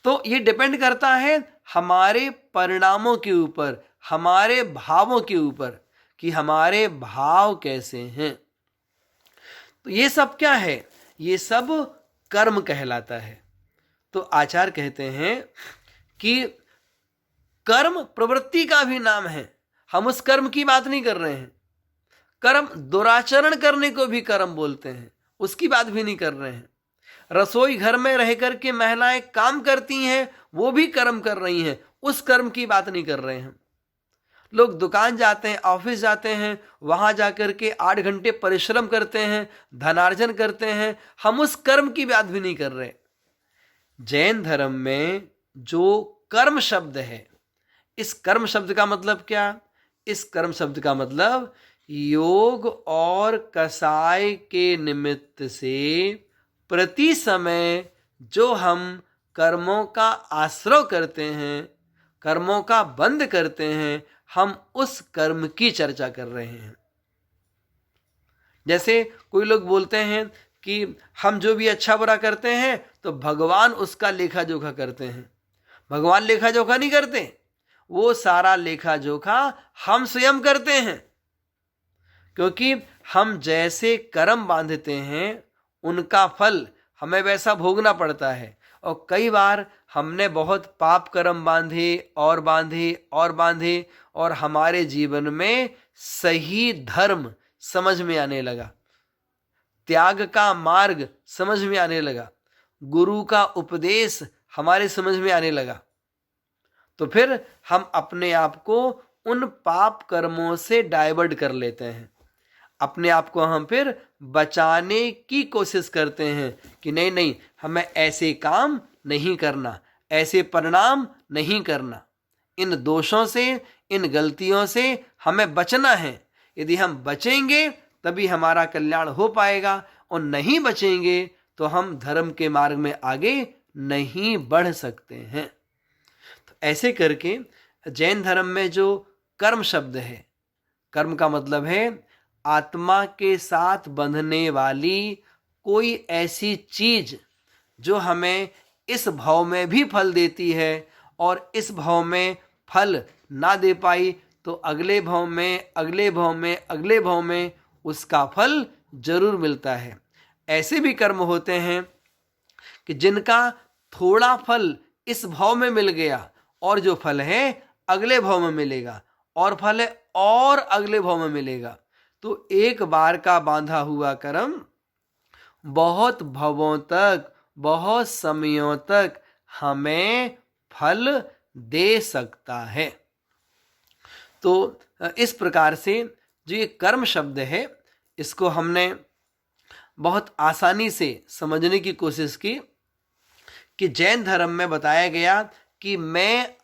तो ये डिपेंड करता है हमारे परिणामों के ऊपर, हमारे भावों के ऊपर, कि हमारे भाव कैसे हैं। तो ये सब क्या है? ये सब कर्म कहलाता है। तो आचार्य कहते हैं कि कर्म प्रवृत्ति का भी नाम है। हम उस कर्म की बात नहीं कर रहे हैं। कर्म दुराचरण करने को भी कर्म बोलते हैं, उसकी बात भी नहीं कर रहे हैं। रसोई घर में रह करके महिलाएं काम करती हैं, वो भी कर्म कर रही हैं, उस कर्म की बात नहीं कर रहे हैं। लोग दुकान जाते हैं, ऑफिस जाते हैं, वहां जाकर के 8 घंटे परिश्रम करते हैं, धनार्जन करते हैं, हम उस कर्म की बात भी नहीं कर रहे। जैन धर्म में जो कर्म शब्द है, इस कर्म शब्द का मतलब क्या? इस कर्म शब्द का मतलब योग और कसाय के निमित्त से प्रति समय जो हम कर्मों का आश्रय करते हैं, कर्मों का बंध करते हैं, हम उस कर्म की चर्चा कर रहे हैं। जैसे कोई लोग बोलते हैं कि हम जो भी अच्छा बुरा करते हैं तो भगवान उसका लेखा जोखा करते हैं। भगवान लेखा जोखा नहीं करते, वो सारा लेखा जोखा हम स्वयं करते हैं। क्योंकि हम जैसे कर्म बांधते हैं उनका फल हमें वैसा भोगना पड़ता है। और कई बार हमने बहुत पाप कर्म बांधे और बांधे और बांधे, और हमारे जीवन में सही धर्म समझ में आने लगा, त्याग का मार्ग समझ में आने लगा, गुरु का उपदेश हमारे समझ में आने लगा। तो फिर हम अपने आप को उन पाप कर्मों से डाइवर्ट कर लेते हैं, अपने आप को हम फिर बचाने की कोशिश करते हैं कि नहीं नहीं, हमें ऐसे काम नहीं करना, ऐसे परिणाम नहीं करना, इन दोषों से, इन गलतियों से हमें बचना है। यदि हम बचेंगे तभी हमारा कल्याण हो पाएगा, और नहीं बचेंगे तो हम धर्म के मार्ग में आगे नहीं बढ़ सकते हैं। तो ऐसे करके जैन धर्म में जो कर्म शब्द है, कर्म का मतलब है आत्मा के साथ बंधने वाली कोई ऐसी चीज जो हमें इस भाव में भी फल देती है, और इस भाव में फल ना दे पाई तो अगले भाव में, अगले भाव में, अगले भाव में उसका फल जरूर मिलता है। ऐसे भी कर्म होते हैं कि जिनका थोड़ा फल इस भाव में मिल गया, और जो फल है अगले भाव में मिलेगा, और फल है और अगले भाव में मिलेगा। तो एक बार का बांधा हुआ कर्म बहुत भवों तक, बहुत समयों तक हमें फल दे सकता है। तो इस प्रकार से जो ये कर्म शब्द है, इसको हमने बहुत आसानी से समझने की कोशिश की कि जैन धर्म में बताया गया कि मैं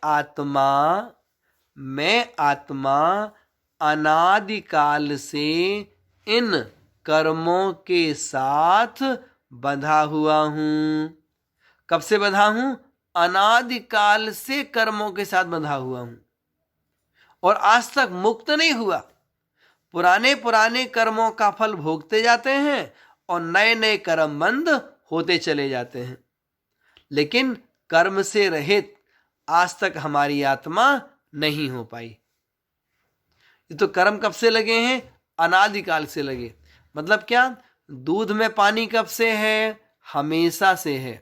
आत्मा अनादिकाल से इन कर्मों के साथ बंधा हुआ हूं। कब से बंधा हूं? अनादिकाल से कर्मों के साथ बंधा हुआ हूं, और आज तक मुक्त नहीं हुआ। पुराने पुराने कर्मों का फल भोगते जाते हैं और नए नए कर्म बंद होते चले जाते हैं, लेकिन कर्म से रहित आज तक हमारी आत्मा नहीं हो पाई। ये तो कर्म कब से लगे हैं? अनादिकाल से लगे। मतलब क्या? दूध में पानी कब से है? हमेशा से है।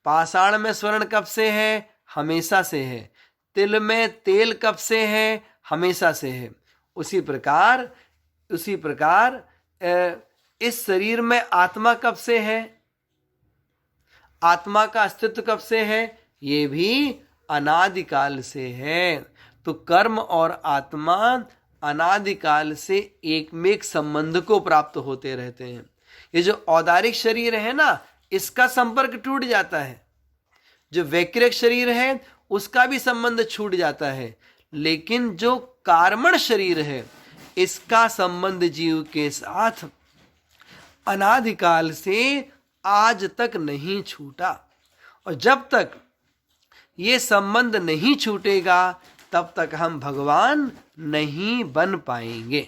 पाषाण में स्वर्ण कब से है? हमेशा से है। तिल में तेल कब से है? हमेशा से है। उसी प्रकार इस शरीर में आत्मा कब से है? आत्मा का अस्तित्व कब से है? ये भी अनादिकाल से है। तो कर्म और आत्मा अनादिकाल से एक में एक संबंध को प्राप्त होते रहते हैं। ये जो औदारिक शरीर है ना, इसका संपर्क टूट जाता है। जो वैकृत शरीर है उसका भी संबंध छूट जाता है, लेकिन जो कार्मण शरीर है इसका संबंध जीव के साथ अनादिकाल से आज तक नहीं छूटा। और जब तक ये संबंध नहीं छूटेगा तब तक हम भगवान नहीं बन पाएंगे।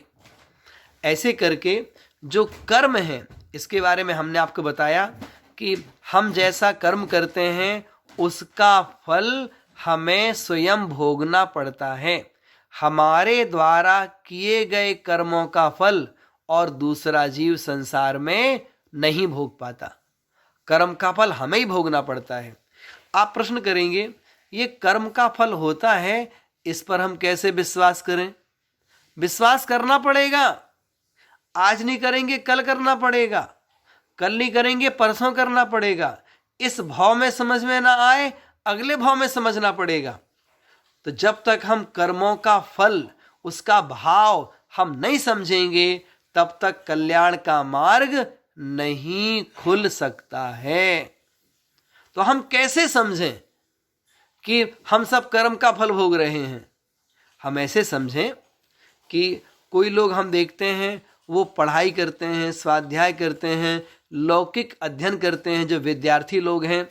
ऐसे करके जो कर्म है, इसके बारे में हमने आपको बताया कि हम जैसा कर्म करते हैं उसका फल हमें स्वयं भोगना पड़ता है। हमारे द्वारा किए गए कर्मों का फल और दूसरा जीव संसार में नहीं भोग पाता। कर्म का फल हमें ही भोगना पड़ता है। आप प्रश्न करेंगे, ये कर्म का फल होता है, इस पर हम कैसे विश्वास करें? विश्वास करना पड़ेगा। आज नहीं करेंगे कल करना पड़ेगा, कल नहीं करेंगे परसों करना पड़ेगा। इस भाव में समझ में ना आए, अगले भाव में समझना पड़ेगा। तो जब तक हम कर्मों का फल, उसका भाव हम नहीं समझेंगे, तब तक कल्याण का मार्ग नहीं खुल सकता है। तो हम कैसे समझें कि हम सब कर्म का फल भोग रहे हैं? हम ऐसे समझें कि कोई लोग हम देखते हैं, वो पढ़ाई करते हैं, स्वाध्याय करते हैं, लौकिक अध्ययन करते हैं। जो विद्यार्थी लोग हैं,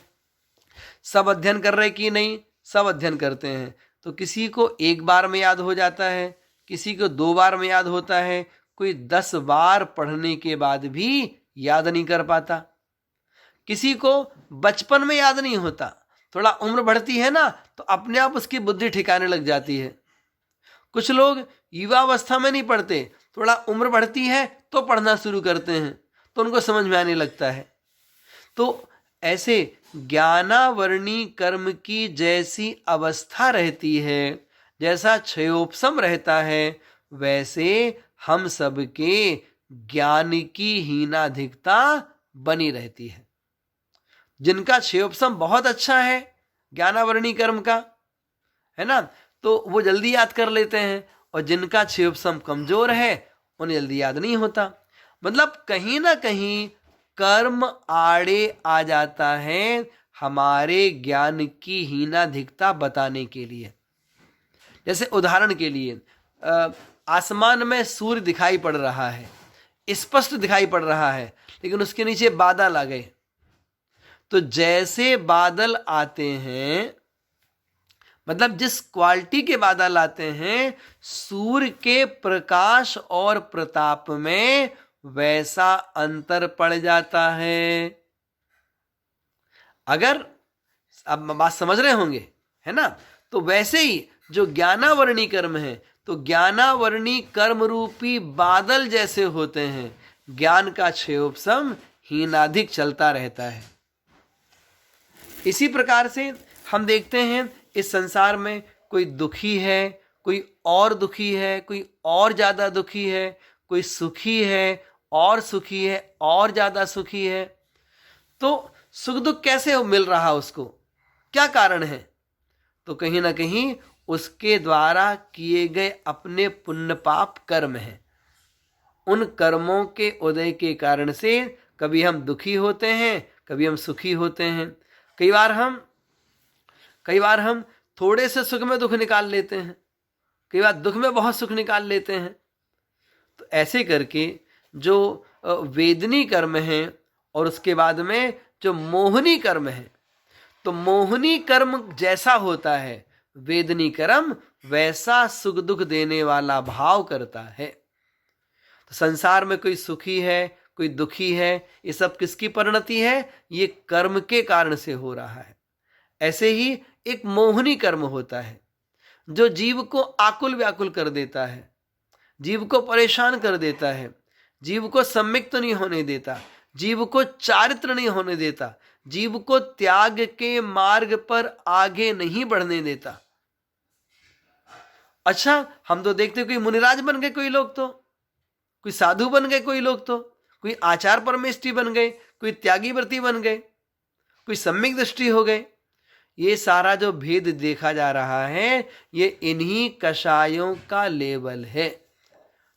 सब अध्ययन कर रहे कि नहीं? सब अध्ययन करते हैं। तो किसी को एक बार में याद हो जाता है, किसी को 2 बार में याद होता है, कोई 10 बार पढ़ने के बाद भी याद नहीं कर पाता। किसी को बचपन में याद नहीं होता, थोड़ा उम्र बढ़ती है ना, तो अपने आप उसकी बुद्धि ठिकाने लग जाती है। कुछ लोग युवावस्था में नहीं पढ़ते, थोड़ा उम्र बढ़ती है तो पढ़ना शुरू करते हैं, तो उनको समझ में आने लगता है। तो ऐसे ज्ञानावरणी कर्म की जैसी अवस्था रहती है, जैसा क्षयोपशम रहता है, वैसे हम सबके ज्ञान की हीनाधिकता बनी रहती है। जिनका क्षयोपशम बहुत अच्छा है, ज्ञानावरणी कर्म का, है ना, तो वो जल्दी याद कर लेते हैं, और जिनका क्षयोपशम कमजोर है, उन्हें जल्दी याद नहीं होता। मतलब कहीं ना कहीं कर्म आड़े आ जाता है हमारे ज्ञान की हीनाधिकता बताने के लिए। जैसे उदाहरण के लिए, आसमान में सूर्य दिखाई पड़ रहा है, स्पष्ट दिखाई पड़ रहा है, लेकिन उसके नीचे बादल आ गए। तो जैसे बादल आते हैं, मतलब जिस क्वालिटी के बादल आते हैं, सूर्य के प्रकाश और प्रताप में वैसा अंतर पड़ जाता है। अगर अब बात समझ रहे होंगे, है ना? तो वैसे ही जो ज्ञानावरणी कर्म है, तो ज्ञानावरणी कर्म रूपी बादल जैसे होते हैं, ज्ञान का क्षयोपशम हीनाधिक चलता रहता है। इसी प्रकार से हम देखते हैं इस संसार में कोई दुखी है, कोई और दुखी है, कोई और ज्यादा दुखी है, कोई सुखी है और सुखी है और ज्यादा सुखी है। तो सुख दुख कैसे मिल रहा उसको? क्या कारण है? तो कहीं ना कहीं उसके द्वारा किए गए अपने पुण्य पाप कर्म हैं। उन कर्मों के उदय के कारण से कभी हम दुखी होते हैं, कभी हम सुखी होते हैं। कई बार हम थोड़े से सुख में दुख निकाल लेते हैं, कई बार दुख में बहुत सुख निकाल लेते हैं। तो ऐसे करके जो वेदनी कर्म है और उसके बाद में जो मोहनी कर्म है, तो मोहनी कर्म जैसा होता है, वेदनी कर्म वैसा सुख दुख देने वाला भाव करता है। तो संसार में कोई सुखी है, कोई दुखी है, ये सब किसकी परिणति है? ये कर्म के कारण से हो रहा है। ऐसे ही एक मोहनी कर्म होता है जो जीव को आकुल व्याकुल कर देता है, जीव को परेशान कर देता है, जीव को सम्मिक्त नहीं होने देता, जीव को चारित्र नहीं होने देता, जीव को त्याग के मार्ग पर आगे नहीं बढ़ने देता। अच्छा, हम तो देखते कोई मुनिराज बन गए, कोई लोग तो कोई साधु बन गए, कोई लोग तो कोई आचार परमेष्ठी बन गए, कोई त्यागी व्रती बन गए, कोई सम्यक दृष्टि हो गए। ये सारा जो भेद देखा जा रहा है, ये इन्हीं कषायों का लेवल है।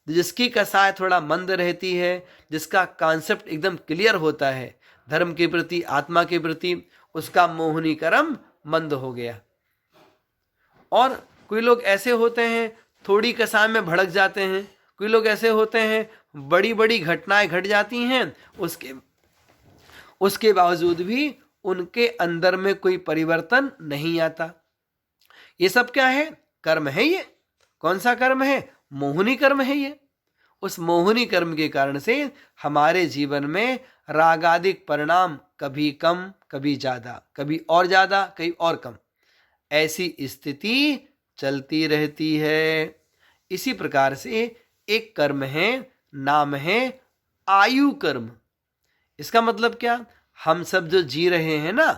जिसकी कषाय थोड़ा मंद रहती है, जिसका कॉन्सेप्ट एकदम क्लियर होता है धर्म के प्रति, आत्मा के प्रति, उसका मोहनी कर्म मंद हो गया। और कोई लोग ऐसे होते हैं थोड़ी कषाय में भड़क जाते हैं, कोई लोग ऐसे होते हैं बड़ी बड़ी घटनाएं घट जाती हैं, उसके बावजूद भी उनके अंदर में कोई परिवर्तन नहीं आता। ये सब क्या है? कर्म है। ये कौन सा कर्म है? मोहनी कर्म है। ये उस मोहनी कर्म के कारण से हमारे जीवन में रागादिक परिणाम कभी कम कभी ज़्यादा, कभी और ज़्यादा कभी और कम, ऐसी स्थिति चलती रहती है। इसी प्रकार से एक कर्म है, नाम है आयु कर्म। इसका मतलब क्या, हम सब जो जी रहे हैं ना,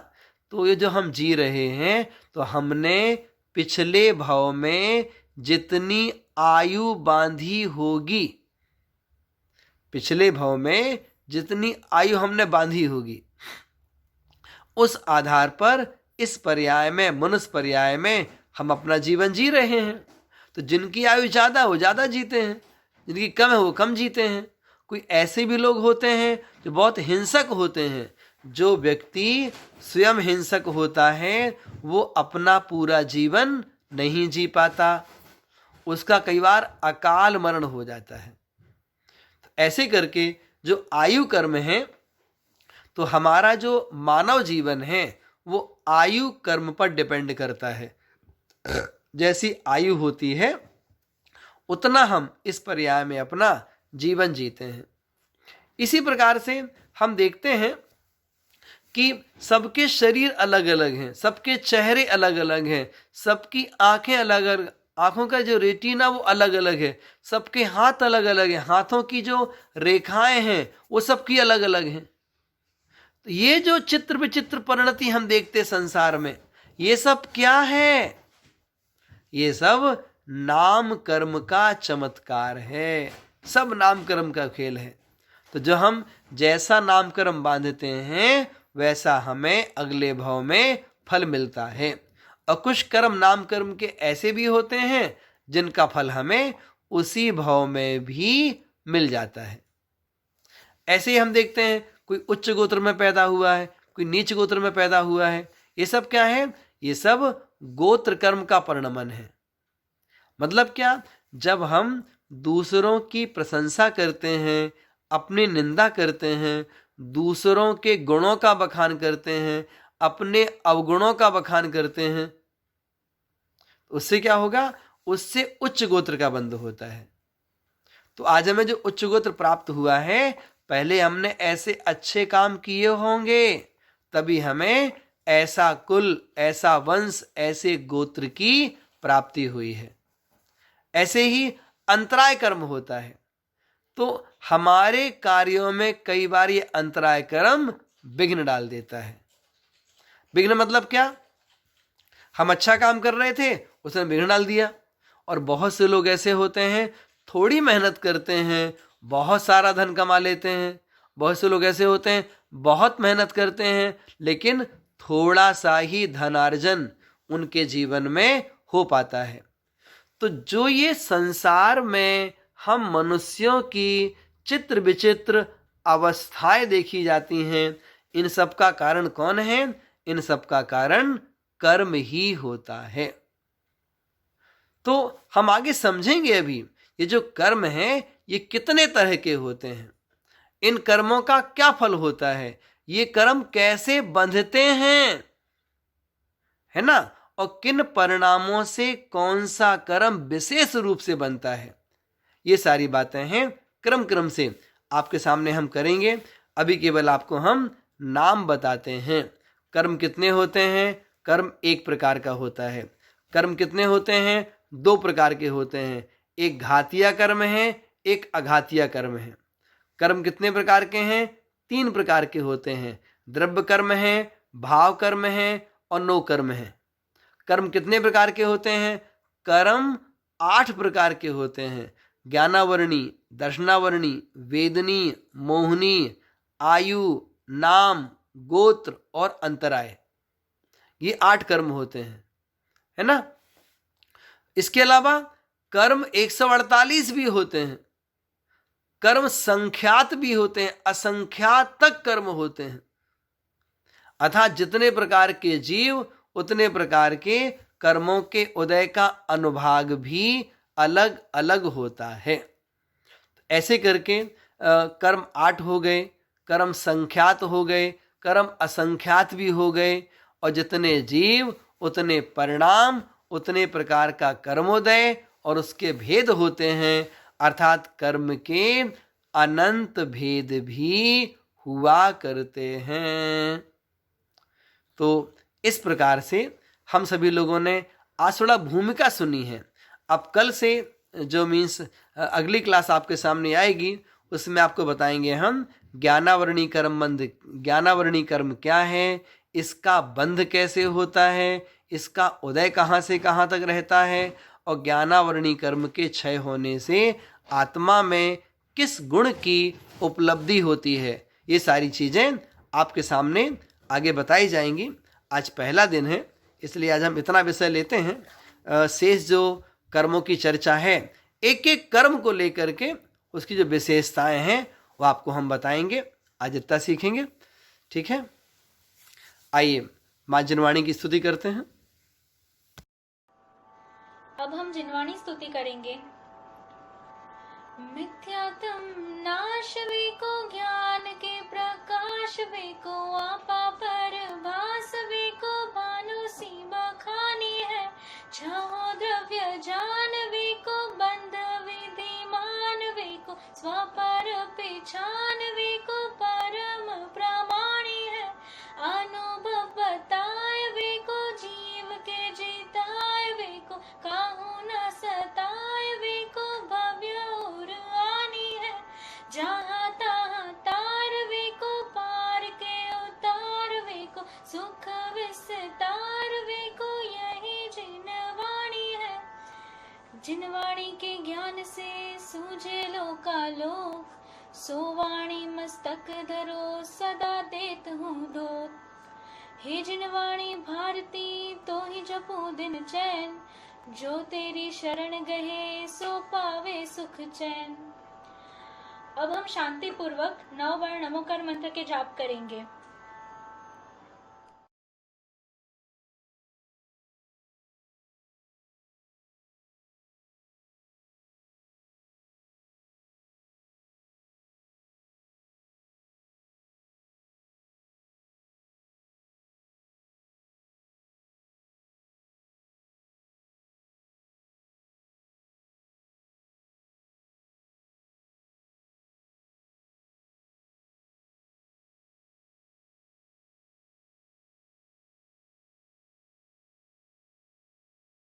तो ये जो हम जी रहे हैं, तो हमने पिछले भाव में जितनी आयु बांधी होगी, पिछले भाव में जितनी आयु हमने बांधी होगी, उस आधार पर इस पर्याय में, मनुष्य पर्याय में हम अपना जीवन जी रहे हैं। तो जिनकी आयु ज़्यादा वो ज़्यादा जीते हैं, जिनकी कम है वो कम जीते हैं। कोई ऐसे भी लोग होते हैं जो बहुत हिंसक होते हैं। जो व्यक्ति स्वयं हिंसक होता है वो अपना पूरा जीवन नहीं जी पाता, उसका कई बार अकाल मरण हो जाता है। तो ऐसे करके जो आयु कर्म है, तो हमारा जो मानव जीवन है वो आयु कर्म पर डिपेंड करता है। जैसी आयु होती है उतना हम इस पर्याय में अपना जीवन जीते हैं। इसी प्रकार से हम देखते हैं कि सबके शरीर अलग अलग हैं, सबके चेहरे अलग अलग हैं, सबकी आंखें अलग अलग, आंखों का जो रेटिना वो अलग अलग है, सबके हाथ अलग अलग हैं, हाथों की जो रेखाएं हैं वो सबकी अलग अलग हैं। तो ये जो चित्र विचित्र परिणति हम देखते संसार में, ये सब क्या है? ये सब नाम कर्म का चमत्कार है, सब नाम कर्म का खेल है। तो जो हम जैसा नाम कर्म बांधते हैं वैसा हमें अगले भाव में फल मिलता है। और कुछ कर्म नाम कर्म के ऐसे भी होते हैं जिनका फल हमें उसी भाव में भी मिल जाता है। ऐसे ही हम देखते हैं कोई उच्च गोत्र में पैदा हुआ है, कोई नीच गोत्र में पैदा हुआ है। ये सब क्या है? ये सब गोत्र कर्म का परिणमन है। मतलब क्या? जब हम दूसरों की प्रशंसा करते हैं, अपनी निंदा करते हैं, दूसरों के गुणों का बखान करते हैं, अपने अवगुणों का बखान करते हैं, उससे क्या होगा? उससे उच्च गोत्र का बंध होता है। तो आज हमें जो उच्च गोत्र प्राप्त हुआ है, पहले हमने ऐसे अच्छे काम किए होंगे, तभी हमें ऐसा कुल, ऐसा वंश, ऐसे गोत्र की प्राप्ति हुई है। ऐसे ही अंतराय कर्म होता है। तो हमारे कार्यों में कई बार ये अंतराय कर्म विघ्न डाल देता है। विघ्न मतलब क्या? हम अच्छा काम कर रहे थे, उसने विघ्न डाल दिया। और बहुत से लोग ऐसे होते हैं, थोड़ी मेहनत करते हैं, बहुत सारा धन कमा लेते हैं। बहुत से लोग ऐसे होते हैं, बहुत मेहनत करते हैं, लेकिन थोड़ा सा ही धनार्जन उनके जीवन में हो पाता है। तो जो ये संसार में हम मनुष्यों की चित्र विचित्र अवस्थाएं देखी जाती हैं, इन सब का कारण कौन है? इन सब का कारण कर्म ही होता है। तो हम आगे समझेंगे अभी ये जो कर्म है ये कितने तरह के होते हैं, इन कर्मों का क्या फल होता है, ये कर्म कैसे बंधते हैं, है ना, और किन परिणामों से कौन सा कर्म विशेष रूप से बनता है। ये सारी बातें हैं क्रम क्रम से आपके सामने हम करेंगे। अभी केवल आपको हम नाम बताते हैं। कर्म कितने होते हैं? कर्म एक प्रकार का होता है। कर्म कितने होते हैं? दो प्रकार के होते हैं। एक घातीय कर्म है, एक अघातीय कर्म है। कर्म कितने प्रकार के हैं? तीन प्रकार के होते हैं। द्रव्य कर्म है, भाव कर्म है और नो कर्म है। कर्म कितने प्रकार के होते हैं? कर्म 8 प्रकार के होते हैं। ज्ञानावरणी, दर्शनावरणी, वेदनी, मोहनी, आयु, नाम, गोत्र और अंतराय, ये 8 कर्म होते हैं, है ना। इसके अलावा कर्म 148 भी होते हैं। कर्म संख्यात भी होते हैं, असंख्यात तक कर्म होते हैं। अर्थात जितने प्रकार के जीव उतने प्रकार के कर्मों के उदय का अनुभाग भी अलग अलग होता है। ऐसे करके कर्म 8 हो गए, कर्म संख्यात हो गए, कर्म असंख्यात भी हो गए, और जितने जीव उतने परिणाम, उतने प्रकार का कर्मोदय और उसके भेद होते हैं। अर्थात कर्म के अनंत भेद भी हुआ करते हैं। तो इस प्रकार से हम सभी लोगों ने आज थोड़ा भूमिका सुनी है। अब कल से जो मीन्स अगली क्लास आपके सामने आएगी, उसमें आपको बताएंगे हम ज्ञानावरणी कर्म बंध। ज्ञानावरणी कर्म क्या है, इसका बंध कैसे होता है, इसका उदय कहाँ से कहाँ तक रहता है, और ज्ञानावरणी कर्म के क्षय होने से आत्मा में किस गुण की उपलब्धि होती है, ये सारी चीज़ें आपके सामने आगे बताई जाएंगी। आज पहला दिन है, इसलिए आज हम इतना विषय लेते हैं। शेष जो कर्मों की चर्चा है, एक एक कर्म को लेकर के उसकी जो विशेषताएं हैं वो आपको हम बताएंगे। आज इतना सीखेंगे, ठीक है। आइए माँ जिनवाणी की स्तुति करते हैं। अब हम जिनवाणी स्तुति करेंगे। मिथ्यात्म नाश वे को ज्ञान के प्रकाश वे को आपा पर भास वे को भानु सीमा खानी है। छहो द्रव्य जान वे को बंध विधिमान वे को स्वपर पहचान वे को परम प्रमाणी है। अनुभव बताए वे को जीव के जीताए वे को काहू न सताए वे को भव्य और आनी है। जहाँ तहाँ तार वे को पार के उतार वे को सुख विस्तार वे को यही जिनवाणी है। जिनवाणी के ज्ञान से सूझे लोकालोक, सो वाणी मस्तक धरो सदा देत हूँ दोत। हे जिनवाणी भारती तो ही जपो दिन चैन, जो तेरी शरण गए सो पावे सुख चैन। अब हम शांति पूर्वक 9 बार नमोकार मंत्र के जाप करेंगे।